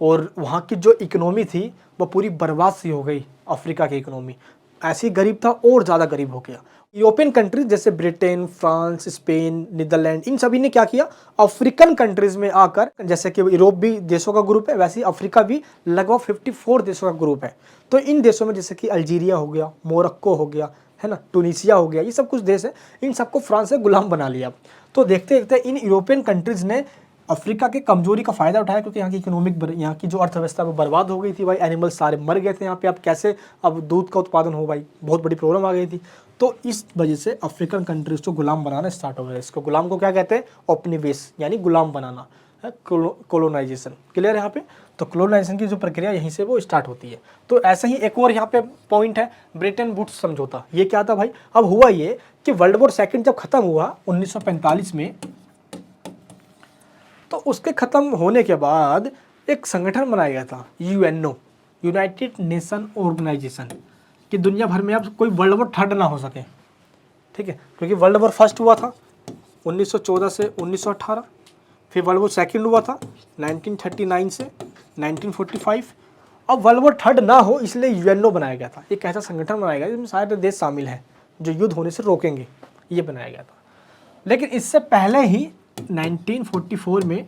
और वहाँ की जो इकोनॉमी थी वो पूरी बर्बाद सी हो गई। अफ्रीका की इकोनॉमी ऐसी गरीब था और ज़्यादा गरीब हो गया। यूरोपियन कंट्रीज जैसे ब्रिटेन, फ्रांस, स्पेन, नीदरलैंड, इन सभी ने क्या किया, अफ्रीकन कंट्रीज़ में आकर, जैसे कि यूरोप भी देशों का ग्रुप है, वैसे ही अफ्रीका भी लगभग 54 देशों का ग्रुप है। तो इन देशों में जैसे कि अल्जीरिया हो गया, मोरक्को हो गया, है ना, टूनिसिया हो गया, ये सब कुछ देश है, इन सबको फ्रांस से गुलाम बना लिया। तो देखते देखते इन यूरोपियन कंट्रीज़ ने अफ्रीका के कमजोरी का फ़ायदा उठाया, क्योंकि यहाँ की यहाँ की जो अर्थव्यवस्था वो बर्बाद हो गई थी भाई, एनिमल्स सारे मर गए थे यहाँ पे। अब कैसे अब दूध का उत्पादन हो भाई, बहुत बड़ी प्रॉब्लम आ गई थी। तो इस वजह से अफ्रीकन कंट्रीज़ को गुलाम बनाना स्टार्ट हो गया। इसको गुलाम को क्या कहते हैं? उपनिवेश, यानी गुलाम बनाना है, कोलोनाइजेशन। क्लियर है यहाँ पे? तो कोलोनाइजेशन की जो प्रक्रिया यहीं से वो स्टार्ट होती है। तो ऐसे ही एक और यहाँ पे पॉइंट है, ब्रिटेन वुड्स समझौता। ये क्या था भाई? अब हुआ ये कि वर्ल्ड वॉर सेकंड जब खत्म हुआ 1945 में, तो उसके ख़त्म होने के बाद एक संगठन बनाया गया था, यूएनओ, यूनाइटेड नेशन ऑर्गेनाइजेशन, कि दुनिया भर में अब कोई वर्ल्ड वॉर थर्ड ना हो सके। ठीक है, क्योंकि वर्ल्ड वॉर फर्स्ट हुआ था 1914 से 1918, फिर वर्ल्ड वॉर सेकंड हुआ था 1939 से 1945। अब वर्ल्ड वॉर थर्ड ना हो इसलिए यूएनओ बनाया गया था। एक ऐसा संगठन बनाया गया जिसमें सारे देश शामिल हैं जो युद्ध होने से रोकेंगे, ये बनाया गया था। लेकिन इससे पहले ही 1944 में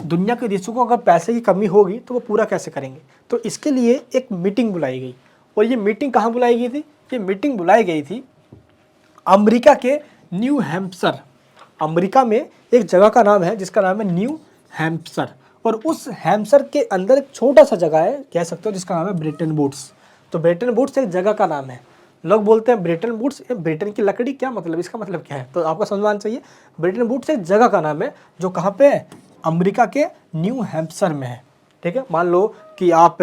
दुनिया के देशों को अगर पैसे की कमी होगी तो वो पूरा कैसे करेंगे, तो इसके लिए एक मीटिंग बुलाई गई। और ये मीटिंग कहाँ बुलाई गई थी? ये मीटिंग बुलाई गई थी अमेरिका के न्यू हैम्पशर। अमेरिका में एक जगह का नाम है जिसका नाम है न्यू हैम्पशर, और उस हैम्पशर के अंदर एक छोटा सा जगह है, कह सकते हो, जिसका नाम है ब्रेटन वुड्स। तो ब्रेटन वुड्स एक जगह का नाम है। लोग बोलते हैं ब्रेटन वुड्स, ब्रिटेन की लकड़ी, क्या मतलब, इसका मतलब क्या है? तो आपको समझना चाहिए, ब्रेटन वुड्स एक जगह का नाम है जो कहाँ पे है? अमेरिका के न्यू हैम्पशर में है। ठीक है, मान लो कि आप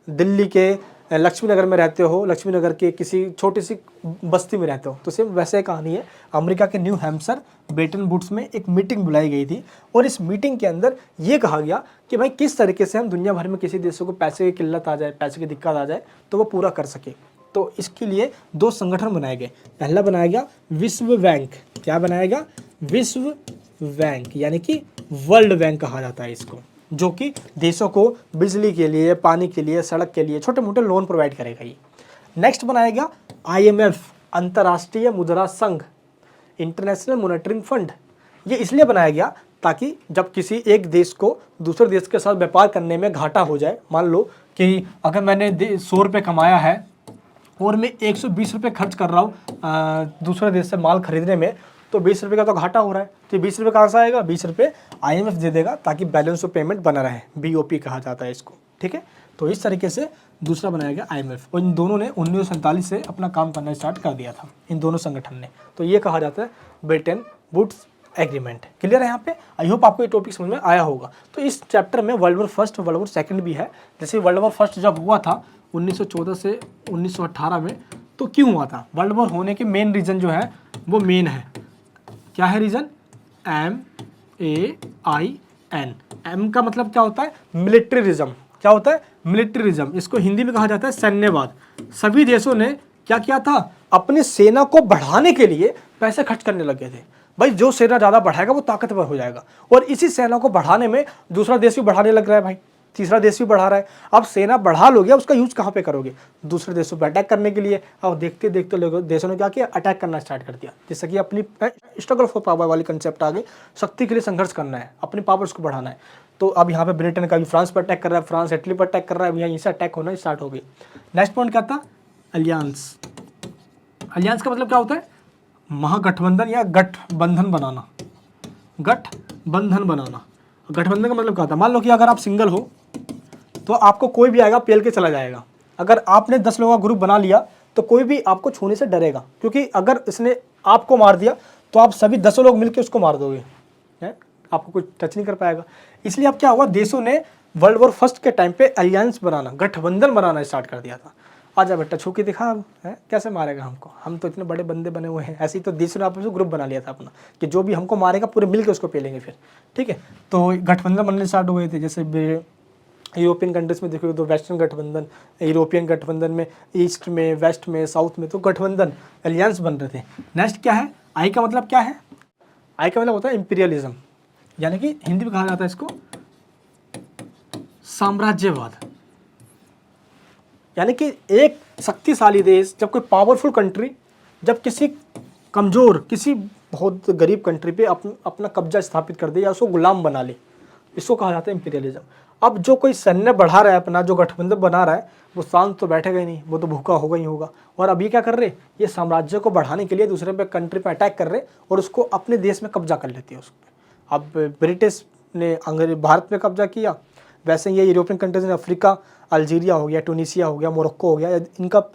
दिल्ली के लक्ष्मी नगर में रहते हो, लक्ष्मी नगर के किसी छोटी सी बस्ती में रहते हो, तो सेम वैसे कहानी है। अमेरिका के न्यू हैम्पशर ब्रेटन वुड्स में एक मीटिंग बुलाई गई थी, और इस मीटिंग के अंदर ये कहा गया कि भाई किस तरीके से हम दुनिया भर में किसी देशों को पैसे की किल्लत आ जाए, पैसे की दिक्कत आ जाए, तो वो पूरा कर सके। तो इसके लिए दो संगठन बनाए गए। पहला बनाया गया विश्व बैंक। क्या बनाया गया? विश्व बैंक, यानी कि वर्ल्ड बैंक कहा जाता है इसको, जो कि देशों को बिजली के लिए, पानी के लिए, सड़क के लिए छोटे मोटे लोन प्रोवाइड करेगा ये। नेक्स्ट बनाया गया IMF, अंतर्राष्ट्रीय मुद्रा संघ, इंटरनेशनल मॉनेटरी फंड। ये इसलिए बनाया गया ताकि जब किसी एक देश को दूसरे देश के साथ व्यापार करने में घाटा हो जाए, मान लो कि अगर मैंने 100 रुपये कमाया है और मैं 120 रुपये खर्च कर रहा हूँ दूसरे देश से माल खरीदने में, तो 20 रुपये का तो घाटा हो रहा है। तो 20 रुपये कहाँ से आएगा? 20 रुपये IMF दे देगा ताकि बैलेंस ऑफ पेमेंट बना रहे, BOP कहा जाता है इसको। ठीक है, तो इस तरीके से दूसरा बनाया गया IMF, और इन दोनों ने 1947 से अपना काम करना स्टार्ट कर दिया था, इन दोनों संगठन ने। तो ये कहा जाता है ब्रेटन वुड्स एग्रीमेंट। क्लियर है यहाँ पे? आई होप आपको ये टॉपिक समझ में आया होगा। तो इस चैप्टर में world war first, world war second भी है। जैसे वर्ल्ड वॉर फर्स्ट जब हुआ था 1914 से 1918 में, तो क्यों हुआ था? वर्ल्ड वॉर होने के मेन रीज़न जो है वो मेन है, क्या है रीज़न? MAIN। M का मतलब क्या होता है? मिलिट्रिज्म। क्या होता है? मिलिट्रिज्म। इसको हिंदी में कहा जाता है सैन्यवाद। सभी देशों ने क्या किया था? अपनी सेना को बढ़ाने के लिए पैसे खर्च करने लगे थे। भाई जो सेना ज़्यादा बढ़ाएगा वो ताकतवर हो जाएगा, और इसी सेना को बढ़ाने में दूसरा देश भी बढ़ाने लग रहा है भाई, तीसरा देश भी बढ़ा रहा है। अब सेना बढ़ा लोगे, उसका यूज़ कहाँ पे करोगे? दूसरे देशों पर अटैक करने के लिए। अब देखते देखते लोग देशों ने क्या किया? अटैक करना स्टार्ट कर दिया। जैसे कि अपनी स्ट्रगल फॉर पावर वाली कंसेप्ट आ गई, शक्ति के लिए संघर्ष करना है, अपनी पावर्स को बढ़ाना है। तो अब यहाँ पे ब्रिटेन का भी फ्रांस पर अटैक कर रहा है, फ्रांस इटली पर अटैक कर रहा है, यहाँ से अटैक होना स्टार्ट हो गई। नेक्स्ट पॉइंट क्या था? अलियांस। अलियांस का मतलब क्या होता है? महागठबंधन या गठबंधन बनाना। गठबंधन बनाना। गठबंधन का मतलब क्या होता है? मान लो कि अगर आप सिंगल हो तो आपको कोई भी आएगा पेल के चला जाएगा। अगर आपने 10 लोगों का ग्रुप बना लिया तो कोई भी आपको छूने से डरेगा, क्योंकि अगर इसने आपको मार दिया तो आप सभी 10 लोग मिलकर उसको मार दोगे, है? आपको कुछ टच नहीं कर पाएगा। इसलिए अब क्या हुआ? देशों ने वर्ल्ड वॉर फर्स्ट के टाइम पे अलियांस बनाना, गठबंधन बनाना स्टार्ट कर दिया था। आजा बेटा छू के दिखा, अब है कैसे मारेगा हमको, हम तो इतने बड़े बंदे बने हुए हैं। ऐसे ही तो देशों ने आपस में ग्रुप बना लिया था अपना कि जो भी हमको मारेगा पूरे मिल के उसको पेलेंगे फिर। ठीक है, तो गठबंधन बनने स्टार्ट हो गए थे। जैसे यूरोपियन कंट्रीज में देखोगे तो वेस्टर्न गठबंधन, यूरोपियन गठबंधन में ईस्ट में, वेस्ट में, साउथ में, तो गठबंधन अलियांस बन रहे थे। नेक्स्ट क्या है? आई का मतलब क्या है? आई का मतलब होता है इंपीरियलिज्म, यानी कि हिंदी में कहा जाता है इसको साम्राज्यवाद। यानी कि एक शक्तिशाली देश, जब कोई पावरफुल कंट्री जब किसी कमज़ोर, किसी बहुत गरीब कंट्री पे अपना कब्जा स्थापित कर दे या उसको गुलाम बना ले, इसको कहा जाता है इंपीरियलिज्म। अब जो कोई सैन्य बढ़ा रहा है अपना, जो गठबंधन बना रहा है, वो शांत तो बैठेगा ही नहीं, वो तो भूखा होगा ही होगा। और अब ये क्या कर रहे? ये साम्राज्य को बढ़ाने के लिए दूसरे पे कंट्री पे अटैक कर रहे और उसको अपने देश में कब्जा कर लेती है उसको। अब ब्रिटिश ने अंग्रेज भारत पे कब्जा किया, वैसे ये यूरोपियन कंट्रीज ने अफ्रीका, अल्जीरिया हो गया, टूनिसिया हो गया, मोरक्को हो गया,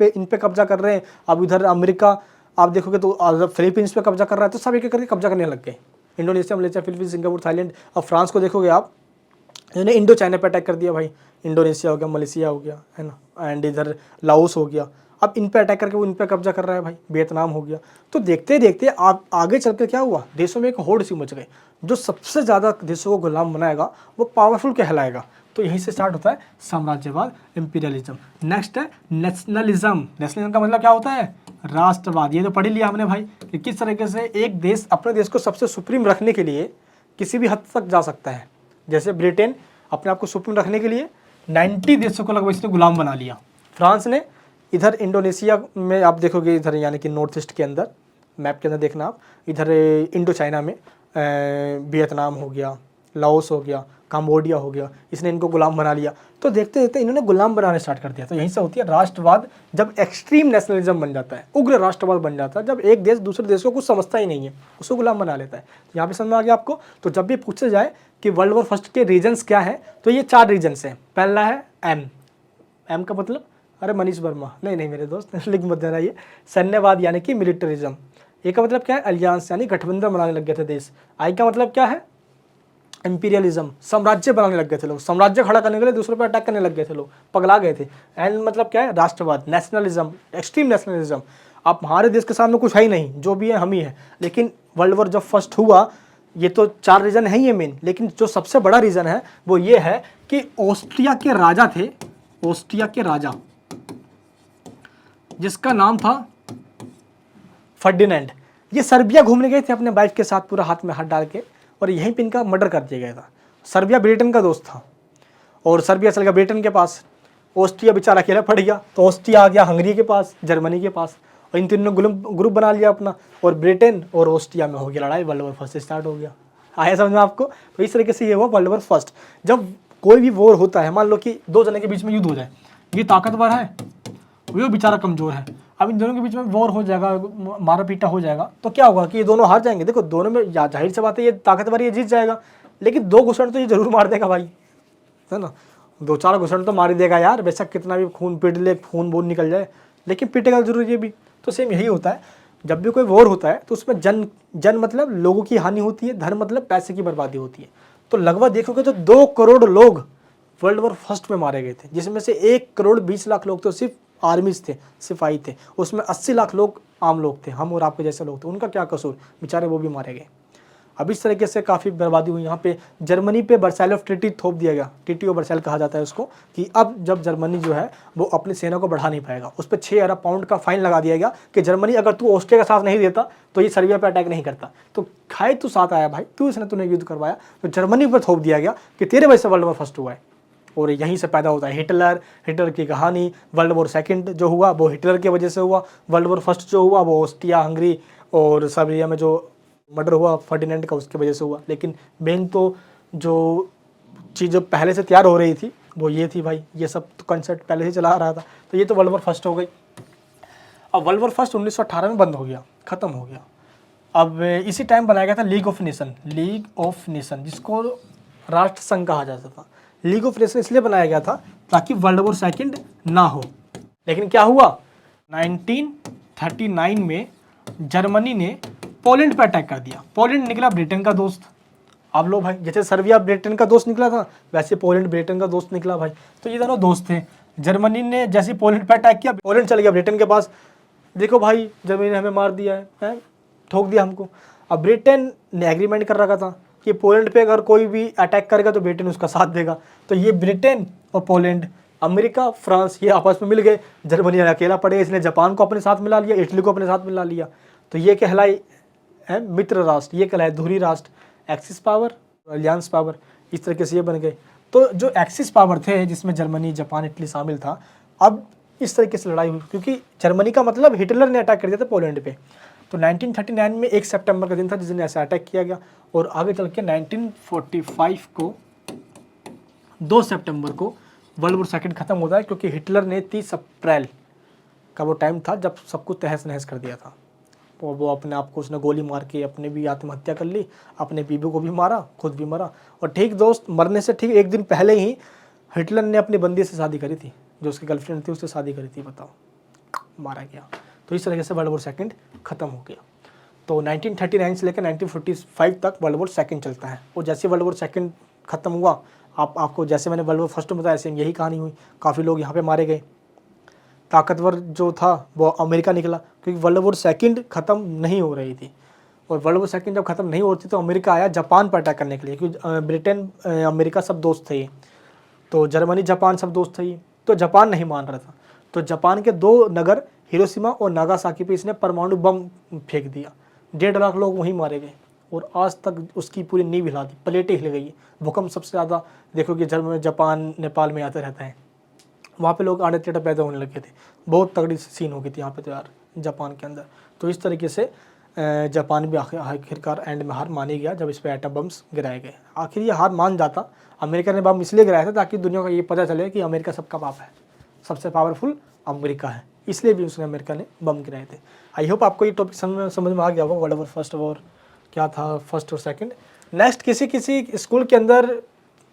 इन पे कब्जा कर रहे हैं। अब इधर अमेरिका आप देखोगे तो फिलीपींस पे कब्जा कर रहा है, तो सब एक करके कब्जा करने लग गए। Indonesia, Malaysia, Philippines, Singapore, Thailand. अब फ्रांस को देखोगे आप, इन्होंने इंडो चाइना पे अटैक कर दिया भाई, इंडोनेशिया हो गया, मलेशिया हो गया, है ना, एंड इधर लाओस हो गया। अब इन पे अटैक करके वो इन पे कब्जा कर रहा है भाई, वियतनाम हो गया। तो देखते देखते आप आगे चल के क्या हुआ, देशों में एक होड़ सी मच गई। जो सबसे ज़्यादा देशों को गुलाम बनाएगा वो पावरफुल कहलाएगा। तो यहीं से स्टार्ट होता है साम्राज्यवाद, इंपीरियलिज्म। नेक्स्ट है नेशनलिज्म। नेशनलिज्म का मतलब क्या होता है, राष्ट्रवाद। ये तो पढ़ ही लिया हमने भाई कि किस तरीके से एक देश अपने देश को सबसे सुप्रीम रखने के लिए किसी भी हद तक जा सकता है। जैसे ब्रिटेन अपने आप को सुप्रीम रखने के लिए 90 देशों को लगभग इसने गुलाम बना लिया। फ्रांस ने इधर इंडोनेशिया में आप देखोगे, इधर यानी कि नॉर्थ ईस्ट के अंदर, मैप के अंदर देखना आप, इधर इंडो चाइना में वियतनाम हो गया, लाओस हो गया, कंबोडिया हो गया, इसने इनको गुलाम बना लिया। तो देखते देखते इन्होंने गुलाम बनाने स्टार्ट कर दिया। तो यहीं से होती है राष्ट्रवाद, जब एक्सट्रीम नेशनलिज्म बन जाता है, उग्र राष्ट्रवाद बन जाता है, जब एक देश दूसरे देश को कुछ समझता ही नहीं है, उसको गुलाम बना लेता है। यहाँ पे समझ में आ गया आपको। तो जब भी पूछा जाए कि वर्ल्ड वॉर फर्स्ट के रीजन्स क्या है, तो ये 4 रीजन्स हैं। पहला है एम का मतलब, अरे मनीष वर्मा, नहीं मेरे दोस्त लिख मत देना, ये सैन्यवाद यानी कि मिलिटरिज्म। ए का मतलब क्या है, अलियांस यानी गठबंधन बनाने लग गए थे देश। आई का मतलब क्या है, इंपीरियलिज्म, साम्राज्य बनाने लग गए थे लोग, साम्राज्य खड़ा करने के लिए दूसरों पर अटैक करने लग गए थे लोग, पगला गए थे। एंड मतलब क्या है, राष्ट्रवाद, नेशनलिज्म, एक्सट्रीम नेशनलिज्म। अब हमारे देश के सामने कुछ है ही नहीं, जो भी है हम ही है। लेकिन वर्ल्ड वॉर जब फर्स्ट हुआ, ये तो 4 रीजन है ये मेन, लेकिन जो सबसे बड़ा रीजन है वो ये है कि ऑस्ट्रिया के राजा थे, ऑस्ट्रिया के राजा जिसका नाम था फर्डिनेंड। ये सर्बिया घूमने गए थे अपने वाइफ के साथ, पूरा हाथ में हाथ डाल के, और यहीं पे इनका मर्डर कर दिया गया था। सर्बिया ब्रिटेन का दोस्त था और सर्बिया चल गया ब्रिटेन के पास। ऑस्ट्रिया बेचारा अकेला पड़ गया, तो ऑस्ट्रिया आ गया हंगरी के पास, जर्मनी के पास, और इन तीनों ने ग्रुप बना लिया अपना, और ब्रिटेन और ऑस्ट्रिया में हो गया लड़ाई, वर्ल्ड वॉर फर्स्ट स्टार्ट हो गया। आया समझ में आपको। तो इस तरीके से ये हुआ वर्ल्ड वॉर फर्स्ट। जब कोई भी वॉर होता है, मान लो कि 2 जने के बीच में युद्ध हो जाए, ये ताकतवर है, वो बेचारा कमजोर है, अब इन दोनों के बीच में वॉर हो जाएगा, मारा पीटा हो जाएगा, तो क्या होगा कि ये दोनों हार जाएंगे। देखो दोनों में जाहिर सी बात है, ये ताकतवर ये जीत जाएगा, लेकिन 2 घुसड़ तो ये जरूर मार देगा भाई, है ना। 2-4 घुसड़ तो मार ही देगा यार, बेशक कितना भी खून पीट ले, खून बून निकल जाए, लेकिन पीटेगा जरूर ये भी। तो सेम यही होता है, जब भी कोई वॉर होता है तो उसमें जन मतलब लोगों की हानि होती है, धन मतलब पैसे की बर्बादी होती है। तो लगभग देखोगे तो 2 करोड़ लोग वर्ल्ड वॉर फर्स्ट में मारे गए थे, जिसमें से 1 करोड़ 20 लाख लोग तो सिर्फ आर्मीज थे, सिपाही थे, उसमें 80 लाख लोग आम लोग थे, हम और आपके जैसे लोग थे। उनका क्या कसूर, बेचारे वो भी मारे गए। अब इस तरीके से काफ़ी बर्बादी हुई। यहाँ पे जर्मनी पे वर्साइल ऑफ ट्रीटी थोप दिया गया, ट्रीटी ऑफ वर्साइल कहा जाता है उसको, कि अब जब जर्मनी जो है वो अपनी सेना को बढ़ा नहीं पाएगा, उस पर 6 अरब पाउंड का फाइन लगा दिया गया कि जर्मनी अगर तू ऑस्ट्रिया का साथ नहीं देता तो ये सर्बिया पे अटैक नहीं करता। तो खाए तू साथ आया भाई, तू इसने तूने युद्ध करवाया, तो जर्मनी पर थोप दिया गया कि तेरे वजह से वर्ल्ड वॉर फर्स्ट हुआ है। और यहीं से पैदा होता है हिटलर की कहानी। वर्ल्ड वॉर सेकंड जो हुआ वो हिटलर की वजह से हुआ, वर्ल्ड वॉर फर्स्ट जो हुआ वो ऑस्ट्रिया, हंगरी और सर्बिया में जो मर्डर हुआ फर्डिनेंड का, उसकी वजह से हुआ। लेकिन मेन तो जो चीज़ जो पहले से तैयार हो रही थी वो ये थी भाई, ये सब तो कंसेप्ट पहले से चला आ रहा था। तो ये तो वर्ल्ड वॉर फर्स्ट हो गई। अब वर्ल्ड वॉर फर्स्ट 1918 में बंद हो गया, ख़त्म हो गया। अब इसी टाइम बनाया गया था लीग ऑफ नेशन, जिसको राष्ट्र संघ कहा जाता था। लीग ऑफ नेशन इसलिए बनाया गया था ताकि वर्ल्ड वॉर सेकंड ना हो। लेकिन क्या हुआ, 1939 में जर्मनी ने पोलैंड पर अटैक कर दिया। पोलैंड निकला ब्रिटेन का दोस्त। अब लो भाई, जैसे सर्बिया ब्रिटेन का दोस्त निकला था, वैसे पोलैंड ब्रिटेन का दोस्त निकला भाई। तो ये दोनों दोस्त थे। जर्मनी ने जैसे पोलैंड पर अटैक किया, पोलैंड चल गया ब्रिटेन के पास, देखो भाई जर्मनी ने हमें मार दिया है, ठोक दिया हमको। अब ब्रिटेन ने एग्रीमेंट कर रखा था कि पोलैंड पे अगर कोई भी अटैक करेगा तो ब्रिटेन उसका साथ देगा। तो ये ब्रिटेन और पोलैंड, अमेरिका, फ्रांस, ये आपस में मिल गए। जर्मनी अकेला पड़े, इसने जापान को अपने साथ मिला लिया, इटली को अपने साथ मिला लिया। तो ये कहलाई है मित्र राष्ट्र, ये कहलाए धुरी राष्ट्र, एक्सिस पावर, अलियांस पावर, इस तरीके से ये बन गए। तो जो एक्सिस पावर थे जिसमें जर्मनी, जापान, इटली शामिल था, अब इस तरीके से लड़ाई हुई, क्योंकि जर्मनी का मतलब हिटलर ने अटैक कर दिया था पोलैंड पे। तो 1939 में 1 सितंबर का दिन था जिस दिन ऐसा अटैक किया गया। और आगे चल के 1945 को 2 सितंबर को वर्ल्ड वॉर सेकंड खत्म होता है, क्योंकि हिटलर ने 30 अप्रैल का वो टाइम था जब सब कुछ तहस नहस कर दिया था। और वो अपने आप को उसने गोली मार के अपने भी आत्महत्या कर ली, अपने बीबी को भी मारा, खुद भी मरा। और ठीक दोस्त मरने से ठीक एक दिन पहले ही हिटलर ने अपनी बंदी से शादी करी थी, जो उसकी गर्लफ्रेंड थी उससे शादी करी थी, बताओ, मारा गया। तो इस तरीके से वर्ल्ड वॉर सेकंड ख़त्म हो गया। तो 1939 से लेकर 1945 तक वर्ल्ड वॉर सेकंड चलता है। और जैसे वर्ल्ड वॉर सेकंड ख़त्म हुआ, आपको जैसे मैंने वर्ल्ड वॉर फर्स्ट में बताया सेम यही कहानी हुई, काफ़ी लोग यहाँ पे मारे गए। ताकतवर जो था वो अमेरिका निकला, क्योंकि वर्ल्ड वॉर सेकंड ख़त्म नहीं हो रही थी। और वर्ल्ड वॉर सेकंड जब ख़त्म नहीं होती तो अमेरिका आया जापान पर अटैक करने के लिए, क्योंकि ब्रिटेन अमेरिका सब दोस्त थे। तो जर्मनी जापान सब दोस्त थे, तो जापान नहीं मान रहा था। तो जापान के 2 नगर हिरोशिमा और नागासाकी पे इसने परमाणु बम फेंक दिया। 1.5 लाख लोग वहीं मारे गए और आज तक उसकी पूरी नींव हिला दी, प्लेटें हिल गई। भूकंप सबसे ज़्यादा देखोगे जर्मनी, जापान, नेपाल में आते रहता है। वहाँ पे लोग आड़े टेढ़े पैदा होने लगे थे, बहुत तगड़ी सीन हो गई थी यहाँ पे तो यार जापान के अंदर। तो इस तरीके से जापान भी आखिरकार एंड में हार मानी गया जब इस पर एटम बम्स गिराए गए। आखिर ये हार मान जाता, अमेरिका ने बम इसलिए गिराया था ताकि दुनिया को ये पता चले कि अमेरिका सबका बाप है, सबसे पावरफुल अमेरिका है, इसलिए भी उसने अमेरिका ने बम गिराए थे। आई होप आपको ये टॉपिक समझ में आ गया होगा, वर्ल्ड वॉर फर्स्ट वॉर क्या था, फर्स्ट और सेकंड। नेक्स्ट किसी स्कूल के अंदर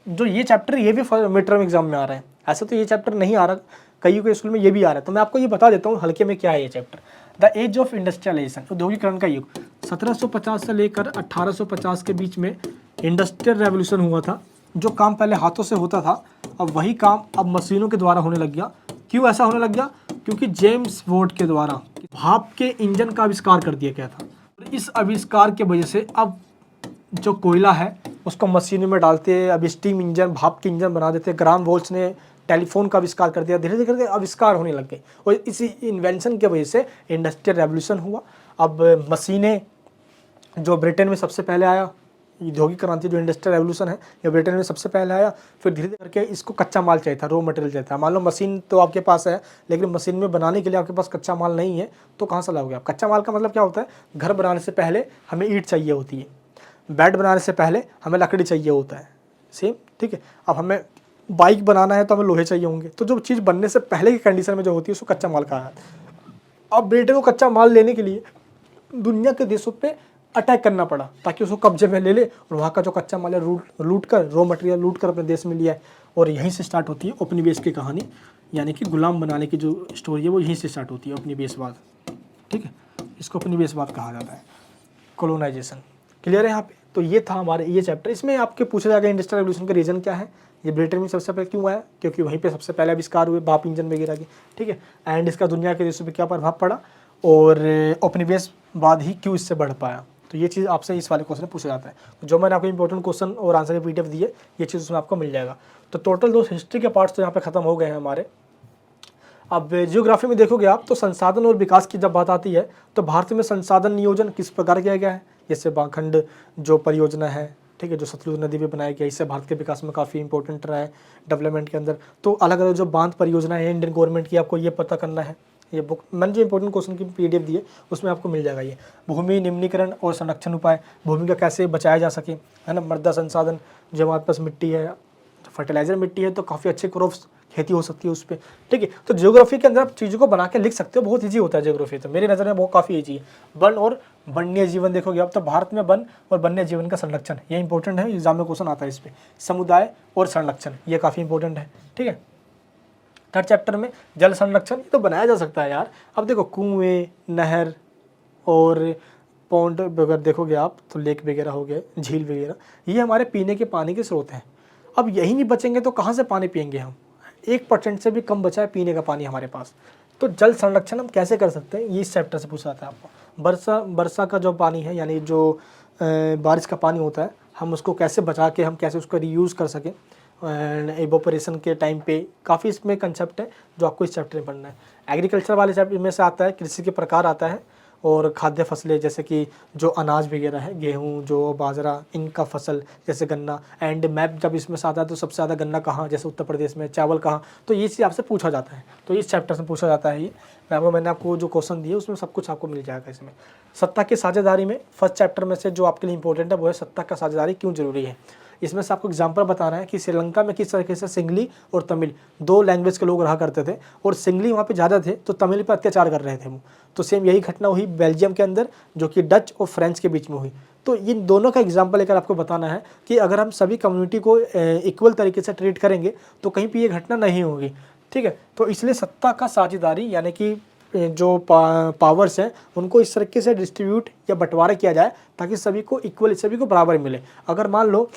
जो ये चैप्टर ये भी मिड टर्म एग्जाम में आ रहा है, ऐसा तो ये चैप्टर नहीं आ रहा, कई स्कूल में ये भी आ रहा है। तो मैं आपको ये बता देता हूँ हल्के में क्या है ये chapter. The age of industrialization, औद्योगिकरण का युग। 1750 से लेकर 1850 के बीच में इंडस्ट्रियल रेवोल्यूशन हुआ था। जो काम पहले हाथों से होता था अब वही काम अब मशीनों के द्वारा होने लग गया। क्यों ऐसा होने लग गया? क्योंकि जेम्स वॉट के द्वारा भाप के इंजन का आविष्कार कर दिया गया था। इस आविष्कार के वजह से अब जो कोयला है उसको मशीनों में डालते, अब स्टीम इंजन, भाप के इंजन बना देते। ग्राम वोल्स ने टेलीफोन का आविष्कार कर दिया, धीरे धीरे आविष्कार होने लग गए। और इसी इन्वेंशन की वजह से इंडस्ट्रियल रेवोल्यूशन हुआ। अब मशीनें जो ब्रिटेन में सबसे पहले आया, औद्योगिक क्रांति जो इंडस्ट्रियल रेवोल्यूशन है ये ब्रिटेन में सबसे पहले आया। फिर धीरे धीरे करके इसको कच्चा माल चाहिए था, रॉ मटेरियल चाहिए था। मान लो मशीन तो आपके पास है लेकिन मशीन में बनाने के लिए आपके पास कच्चा माल नहीं है, तो कहाँ से लाओगे आप? कच्चा माल का मतलब क्या होता है? घर बनाने से पहले हमें ईंट चाहिए होती है, बेड बनाने से पहले हमें लकड़ी चाहिए होता है, सेम ठीक है। अब हमें बाइक बनाना है तो हमें लोहे चाहिए होंगे। तो जो चीज़ बनने से पहले की कंडीशन में जो होती है उसको कच्चा माल कहा जाता है। अब ब्रिटेन को कच्चा माल लेने के लिए दुनिया के देशों पे अटैक करना पड़ा ताकि उसको कब्जे में ले ले और वहाँ का जो कच्चा माल है लूट कर, रॉ मटेरियल लूट कर अपने देश में लिया है। और यहीं से स्टार्ट होती है उपनिवेश की कहानी, यानी कि गुलाम बनाने की जो स्टोरी है वो यहीं से स्टार्ट होती है, उपनिवेशवाद, ठीक है। इसको उपनिवेशवाद कहा जाता है, कॉलोनाइजेशन। क्लियर है यहाँ पे? तो ये था हमारे ये चैप्टर। इसमें आपके पूछा जाएगा इंडस्ट्रियल रेवोल्यूशन का रीजन क्या है, ये ब्रिटेन में सबसे पहले क्यों आया? क्योंकि वहीं पे सबसे पहले आविष्कार हुए भाप इंजन वगैरह के, ठीक है। एंड इसका दुनिया के देशों पे क्या प्रभाव पड़ा और उपनिवेशवाद ही क्यों इससे बढ़ पाया। तो ये चीज़ आपसे इस वाले क्वेश्चन पूछा जाता है। तो जो मैंने आपको इंपॉर्टेंट क्वेश्चन और आंसर की PDF दिए, ये चीज़ उसमें आपको मिल जाएगा। तो टोटल 2 हिस्ट्री के पार्ट्स तो यहाँ पे खत्म हो गए हैं हमारे। अब जियोग्राफी में देखोगे आप तो संसाधन और विकास की जब बात आती है तो भारत में संसाधन नियोजन किस प्रकार किया गया है? जैसे बाखंड जो परियोजना है, ठीक है, जो सतलुज नदी पे बनाया गया, इससे भारत के विकास में काफ़ी इंपॉर्टेंट रहा है डेवलपमेंट के अंदर। तो अलग अलग जो बांध परियोजना है इंडियन गवर्नमेंट की, आपको ये पता करना है। ये बुक मैंने जो इंपॉर्टेंट क्वेश्चन की PDF दी है उसमें आपको मिल जाएगा ये। भूमि निम्नीकरण और संरक्षण उपाय, भूमि का कैसे बचाया जा सके, है ना। मृदा संसाधन, जो हमारे पास मिट्टी है, फर्टिलाइजर मिट्टी है तो काफ़ी अच्छे क्रॉप्स खेती हो सकती है उस पर, ठीक है। तो ज्योग्राफी के अंदर आप चीज़ों को बना के लिख सकते हो, बहुत ईजी होता है ज्योग्राफी। तो मेरी नज़र में वो काफ़ी ईजी है। वन और वन्य जीवन देखोगे आप तो भारत में वन और वन्य जीवन का संरक्षण, ये इंपॉर्टेंट है, एग्जाम में क्वेश्चन आता है इस पर। समुदाय और संरक्षण, ये काफ़ी इंपॉर्टेंट है, ठीक है। थर्ड चैप्टर में जल संरक्षण, ये तो बनाया जा सकता है यार। अब देखो कुएँ, नहर और पौंड वगैरह देखोगे आप तो लेक वगैरह हो गए, झील वगैरह, ये हमारे पीने के पानी के स्रोत हैं। अब यही नहीं बचेंगे तो कहाँ से पानी पियेंगे हम? 1% से भी कम बचा है पीने का पानी हमारे पास। तो जल संरक्षण हम कैसे कर सकते हैं, ये इस चैप्टर से पूछा जाता है आपको। वर्षा का जो पानी है, यानी जो बारिश का पानी होता है, हम उसको कैसे बचा के हम कैसे उसको रीयूज़ कर सकें। एवोपरेशन के टाइम पे काफ़ी इसमें कंसेप्ट है जो आपको इस चैप्टर में पढ़ना है। एग्रीकल्चर वाले चैप्टर में से आता है, कृषि के प्रकार आता है और खाद्य फसलें, जैसे कि जो अनाज वगैरह है, गेहूं, जो बाजरा, इनका फसल, जैसे गन्ना। एंड मैप जब इसमें से आता है तो सबसे ज़्यादा गन्ना कहाँ, जैसे उत्तर प्रदेश में, चावल कहाँ, तो ये चीज़ आपसे पूछा जाता है। तो इस चैप्टर से पूछा जाता है ये। मैंने आपको जो क्वेश्चन दिए उसमें सब कुछ आपको मिल जाएगा इसमें। सत्ता की साझेदारी में फर्स्ट चैप्टर में से जो आपके लिए इंपॉर्टेंट है वो है सत्ता का साझेदारी क्यों जरूरी है। इसमें से आपको एग्जांपल बता रहे हैं कि श्रीलंका में किस तरीके से सिंगली और तमिल 2 लैंग्वेज के लोग रहा करते थे और सिंगली वहाँ पे ज़्यादा थे तो तमिल पर अत्याचार कर रहे थे वो। तो सेम यही घटना हुई बेल्जियम के अंदर, जो कि डच और फ्रेंच के बीच में हुई। तो इन दोनों का एग्जाम्पल लेकर आपको बताना है कि अगर हम सभी कम्युनिटी को इक्वल तरीके से ट्रीट करेंगे तो कहीं पर ये घटना नहीं होगी, ठीक है। तो इसलिए सत्ता का साझेदारी यानी कि जो पावर्स हैं उनको इस तरीके से डिस्ट्रीब्यूट या बंटवारा किया जाए ताकि सभी को इक्वल, सभी को बराबर मिले। अगर मान लो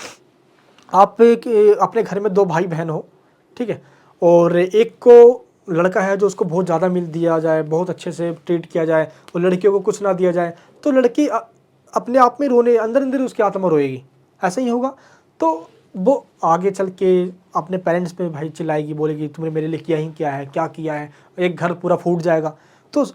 आप अपने घर में 2 भाई बहन हो, ठीक है, और एक को लड़का है जो उसको बहुत ज़्यादा मिल दिया जाए, बहुत अच्छे से ट्रीट किया जाए, और लड़कियों को कुछ ना दिया जाए, तो लड़की अपने आप में रोने, अंदर अंदर उसकी आत्मा रोएगी। ऐसा ही होगा तो वो आगे चल के अपने पेरेंट्स पे भाई चिल्लाएगी, बोलेगी तुमने मेरे लिए किया ही क्या है, क्या किया है, एक घर पूरा फूट जाएगा। तो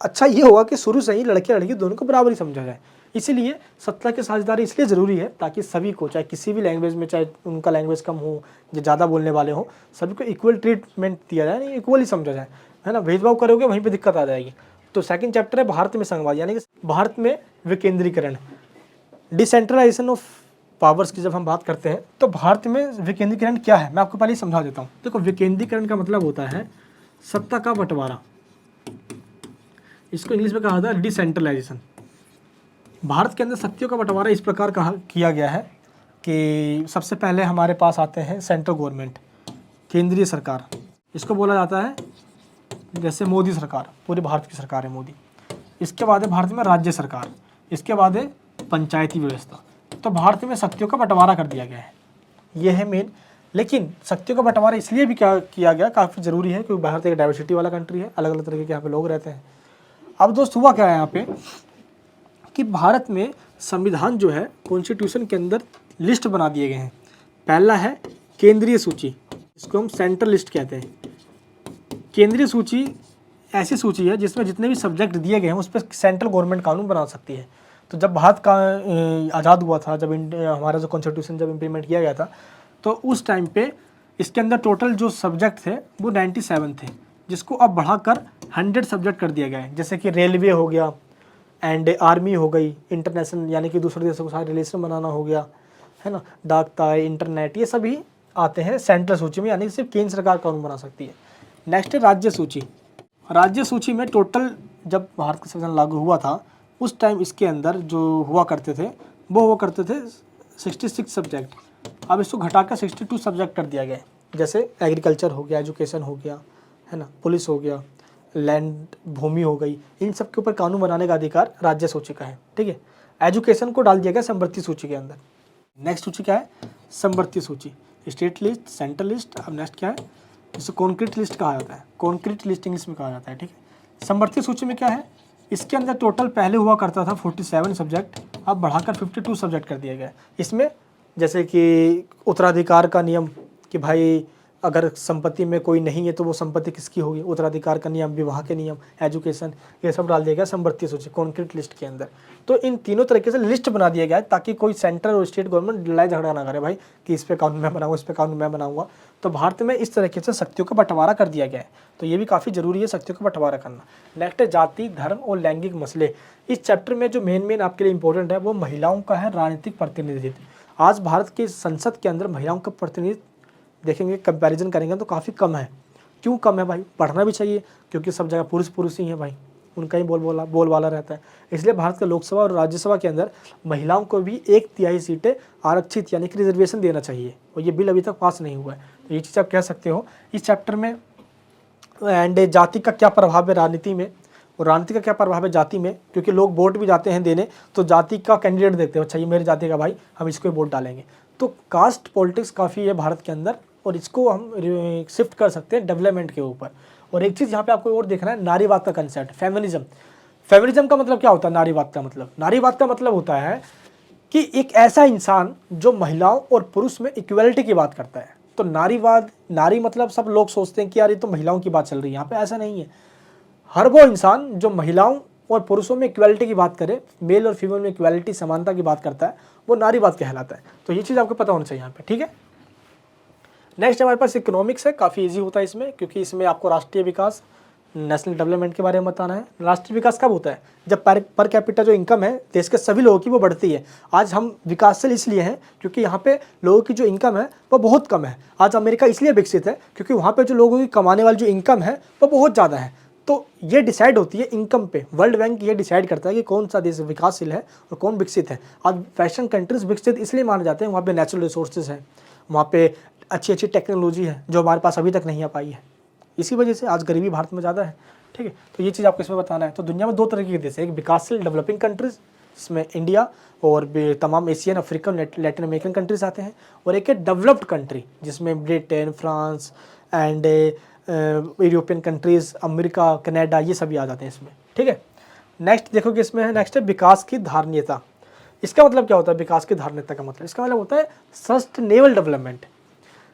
अच्छा ये होगा कि शुरू से ही लड़के लड़की दोनों को बराबर ही समझा जाए। इसीलिए सत्ता की साझेदारी इसलिए ज़रूरी है ताकि सभी को, चाहे किसी भी लैंग्वेज में, चाहे उनका लैंग्वेज कम हो, जो ज़्यादा बोलने वाले हो, सभी को इक्वल ट्रीटमेंट दिया जाए, नहीं इक्वल ही समझा जाए, है ना। भेदभाव करोगे वहीं पर दिक्कत आ जाएगी। तो सेकंड चैप्टर है भारत में संघवाद, यानी कि भारत में विकेंद्रीकरण, डिसेंट्रलाइजेशन ऑफ पावर्स की जब हम बात करते हैं तो भारत में विकेंद्रीकरण क्या है, मैं आपको पहले समझा देता हूँ। देखो, विकेंद्रीकरण का मतलब होता है सत्ता का बंटवारा, इसको इंग्लिश में कहा जाता है डिसेंट्रलाइजेशन। भारत के अंदर शक्तियों का बंटवारा इस प्रकार किया गया है कि सबसे पहले हमारे पास आते हैं सेंट्रल गवर्नमेंट, केंद्रीय सरकार, इसको बोला जाता है जैसे मोदी सरकार, पूरे भारत की सरकार है मोदी। इसके बाद है भारत में राज्य सरकार, इसके बाद है पंचायती व्यवस्था। तो भारत में शक्तियों का बंटवारा कर दिया गया है, ये है मेन। लेकिन शक्तियों का बंटवारा इसलिए भी क्या किया गया, काफ़ी ज़रूरी है क्योंकि भारत एक डाइवर्सिटी वाला कंट्री है, अलग अलग तरीके के यहाँ पे लोग रहते हैं। अब दोस्त हुआ क्या है यहाँ पे कि भारत में संविधान जो है कॉन्स्टिट्यूशन के अंदर लिस्ट बना दिए गए हैं। पहला है केंद्रीय सूची, इसको हम सेंट्रल लिस्ट कहते हैं। केंद्रीय सूची ऐसी सूची है जिसमें जितने भी सब्जेक्ट दिए गए हैं उस पर सेंट्रल गवर्नमेंट कानून बना सकती है। तो जब भारत का आज़ाद हुआ था, जब हमारा जो कॉन्स्टिट्यूशन जब इम्प्लीमेंट किया गया था, तो उस टाइम पे इसके अंदर टोटल जो सब्जेक्ट थे वो 97 थे, जिसको अब बढ़ाकर 100 सब्जेक्ट कर दिया गया है। जैसे कि रेलवे हो गया, एंड आर्मी हो गई, इंटरनेशनल यानी कि दूसरे देशों के साथ रिलेशन बनाना हो गया, है ना, डाक तार, इंटरनेट, ये सभी आते हैं सेंट्रल सूची में, यानी कि सिर्फ केंद्र सरकार कानून बना सकती है। नेक्स्ट है राज्य सूची। राज्य सूची में टोटल जब भारत का संविधान लागू हुआ था उस टाइम इसके अंदर जो हुआ करते थे वो हुआ करते थे 66 सब्जेक्ट। अब इसको घटाकर 62 सब्जेक्ट कर दिया गया है। जैसे एग्रीकल्चर हो गया, एजुकेशन हो गया, है ना, पुलिस हो गया, लैंड भूमि हो गई, इन सब के ऊपर कानून बनाने का अधिकार राज्य सूची का है, ठीक है। एजुकेशन को डाल दिया गया समवर्ती सूची के अंदर। नेक्स्ट सूची क्या है, समवर्ती सूची, स्टेट लिस्ट, सेंट्रल लिस्ट। अब नेक्स्ट क्या है, जिसे कॉन्क्रीट लिस्ट कहा जाता है, कॉन्क्रीट लिस्ट इंग्लिश में कहा जाता है, ठीक है। समवर्ती सूची में क्या है, इसके अंदर टोटल पहले हुआ करता था 47 सब्जेक्ट, अब बढ़ाकर 52 सब्जेक्ट कर दिया गया है। इसमें जैसे कि उत्तराधिकार का नियम कि भाई अगर संपत्ति में कोई नहीं है तो वो संपत्ति किसकी होगी, उत्तराधिकार का नियम, विवाह के नियम, एजुकेशन, ये सब डाल दिया गया समवर्ती सूची कॉन्क्रीट लिस्ट के अंदर। तो इन तीनों तरीके से लिस्ट बना दिया गया है ताकि कोई सेंट्रल और स्टेट गवर्नमेंट लड़ाई झगड़ा ना करे भाई कि इस पे कानून मैं बनाऊंगा, इस पे कानून मैं बनाऊंगा। तो भारत में इस तरीके से शक्तियों का बंटवारा कर दिया गया है, तो ये भी काफ़ी जरूरी है शक्तियों का बंटवारा करना। नेक्स्ट है जाति, धर्म और लैंगिक मसले। इस चैप्टर में जो मेन आपके लिए इंपॉर्टेंट है वो महिलाओं का है राजनीतिक प्रतिनिधित्व। आज भारत के संसद के अंदर महिलाओं का प्रतिनिधित्व देखेंगे, कंपैरिजन करेंगे तो काफ़ी कम है। क्यों कम है भाई, बढ़ना भी चाहिए क्योंकि सब जगह पुरुष ही हैं भाई, उनका ही बोल वाला रहता है। इसलिए भारत के लोकसभा और राज्यसभा के अंदर महिलाओं को भी 1/3 सीटें आरक्षित यानी कि रिजर्वेशन देना चाहिए, और ये बिल अभी तक पास नहीं हुआ है। तो ये चीज़ आप कह सकते हो इस चैप्टर में। एंड जाति का क्या प्रभाव है राजनीति में, और राजनीति का क्या प्रभाव है जाति में, क्योंकि लोग वोट भी जाते हैं देने तो जाति का कैंडिडेट देखते हैं, अच्छा ये मेरी जाति का भाई, हम इसको वोट डालेंगे। तो कास्ट पॉलिटिक्स काफ़ी है भारत के अंदर, और इसको हम शिफ्ट कर सकते हैं डेवलपमेंट के ऊपर। और एक चीज़ यहाँ पे आपको और देखना है, नारीवाद का कंसेप्ट, फेमिनिज्म। फेमिनिज्म का मतलब क्या होता है, नारीवाद का मतलब, नारीवाद का मतलब होता है कि एक ऐसा इंसान जो महिलाओं और पुरुष में इक्वलिटी की बात करता है। तो नारीवाद, नारी मतलब सब लोग सोचते हैं कि यार ये तो महिलाओं की बात चल रही है, यहाँ पे ऐसा नहीं है। हर वो इंसान जो महिलाओं और पुरुषों में इक्वलिटी की बात करे, मेल और फीमेल में इक्वलिटी, समानता की बात करता है, वो नारीवाद कहलाता है। तो ये चीज़ आपको पता होना चाहिए यहाँ पे, ठीक है। नेक्स्ट हमारे पास इकोनॉमिक्स है, काफ़ी इजी होता है इसमें, क्योंकि इसमें आपको राष्ट्रीय विकास, नेशनल डेवलपमेंट के बारे में बताना है। राष्ट्रीय विकास कब होता है? जब पर कैपिटा जो इनकम है देश के सभी लोगों की वो बढ़ती है। आज हम विकासशील इसलिए हैं क्योंकि यहाँ पे लोगों की जो इनकम है वो बहुत कम है। आज अमेरिका इसलिए विकसित है क्योंकि वहाँ पे जो लोगों की कमाने वाली जो इनकम है वो बहुत ज़्यादा है। तो ये डिसाइड होती है इनकम पे। वर्ल्ड बैंक ये डिसाइड करता है कि कौन सा देश विकासशील है और कौन विकसित है। आज वेस्टर्न कंट्रीज विकसित इसलिए माने जाते हैं, वहाँ पे नेचुरल रिसोर्सेज हैं, वहाँ पे अच्छी अच्छी टेक्नोलॉजी है जो हमारे पास अभी तक नहीं आ पाई है। इसी वजह से आज गरीबी भारत में ज़्यादा है। ठीक है, तो ये चीज़ आपको इसमें बताना है। तो दुनिया में 2 तरह के देश है, एक विकासशील डेवलपिंग कंट्रीज़ जिसमें इंडिया और तमाम Asian, African, Latin American countries आते हैं, और एक है डेवलप्ड कंट्री जिसमें Britain, France and European countries, America, Canada, ये सभी आ जाते हैं इसमें। ठीक है, नेक्स्ट देखोगे इसमें है, नेक्स्ट है विकास की धारणीयता। इसका मतलब क्या होता है? विकास की धारणीयता का मतलब, इसका मतलब होता है सस्टेनेबल डेवलपमेंट।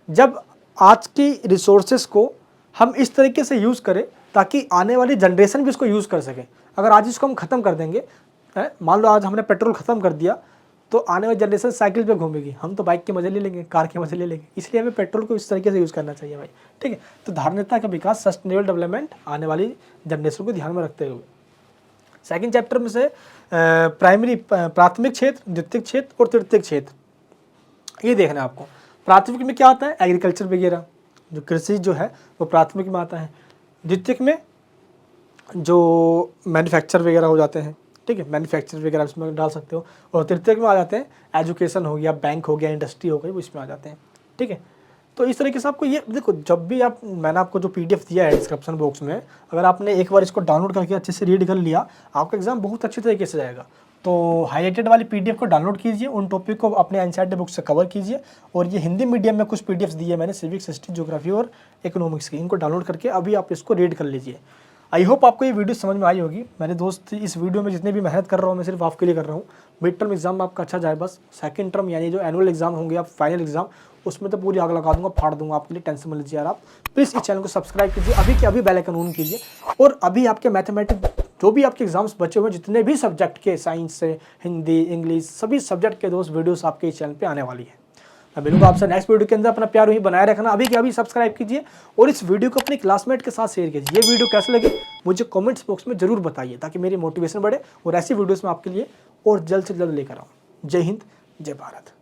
जब आज की रिसोर्सेज को हम इस तरीके से यूज़ करें ताकि आने वाली जनरेशन भी इसको यूज़ कर सके। अगर आज इसको हम ख़त्म कर देंगे, मान लो आज हमने पेट्रोल ख़त्म कर दिया, तो आने वाली जनरेशन साइकिल पे घूमेगी, हम तो बाइक के मज़े ले लेंगे, कार के मज़े ले लेंगे। इसलिए हमें पेट्रोल को इस तरीके से यूज़ करना चाहिए भाई। ठीक है, तो धारणीयता का विकास, सस्टेनेबल डेवलपमेंट आने वाली जनरेशन को ध्यान में रखते हुए। सेकंड चैप्टर में से प्राथमिक क्षेत्र, द्वितीयक क्षेत्र और तृतीयक क्षेत्र, ये देखना है आपको। प्राथमिक में क्या आता है? एग्रीकल्चर वगैरह, जो कृषि जो है वो प्राथमिक में आता है। द्वितीयक में जो मैन्युफैक्चर वगैरह हो जाते हैं, ठीक है, मैन्युफैक्चर वगैरह इसमें डाल सकते हो। और तृतीयक में आ जाते हैं एजुकेशन हो गया, बैंक हो गया, इंडस्ट्री हो गई, वो इसमें आ जाते हैं। ठीक है, तो इस तरीके से आपको ये देखो, जब भी आप, मैंने आपको जो PDF दिया है डिस्क्रिप्शन बॉक्स में, अगर आपने एक बार इसको डाउनलोड करके अच्छे से रीड कर लिया, आपका एग्जाम बहुत अच्छी तरीके से जाएगा। तो हाईलाइटेड वाली PDF को डाउनलोड कीजिए, उन टॉपिक को अपने एनसीईआरटी बुक से कवर कीजिए। और ये हिंदी मीडियम में कुछ PDFs दिए मैंने, सिविक्स, हिस्ट्री, ज्योग्राफी और इकोनॉमिक्स की, इनको डाउनलोड करके अभी आप इसको रीड कर लीजिए। आई होप आपको ये वीडियो समझ में आई होगी। मेरे दोस्त, इस वीडियो में जितने भी मेहनत कर रहा हूँ मैं सिर्फ आपके लिए कर रहा हूँ। मिड टर्म एग्जाम आपका अच्छा जाए बस। सेकंड टर्म यानी जो एनुअल एग्जाम होंगे, आप फाइनल एग्जाम, उसमें तो पूरी आग लगा दूंगा, फाड़ दूंगा आपके लिए, टेंशन मत लीजिए यार आप। प्लीज़ इस चैनल को सब्सक्राइब कीजिए अभी के अभी, बेल आइकन ऑन कीजिए। और अभी आपके मैथमेटिक्स, जो भी आपके एग्जाम्स बचे हुए, जितने भी सब्जेक्ट के, साइंस से हिंदी, इंग्लिश, सभी सब्जेक्ट के दोस्त वीडियोस आपके इस चैनल पे आने वाली है। मैं मिलूंगा आपसे नेक्स्ट वीडियो के अंदर। अपना प्यार वही बनाए रखना, अभी के अभी सब्सक्राइब कीजिए और इस वीडियो को अपने क्लासमेट के साथ शेयर कीजिए। ये वीडियो कैसे लगी मुझे कमेंट्स बॉक्स में जरूर बताइए, ताकि मेरी मोटिवेशन बढ़े और ऐसी वीडियोस में आपके लिए और जल्द से जल्द लेकर आऊँ। जय हिंद, जय भारत।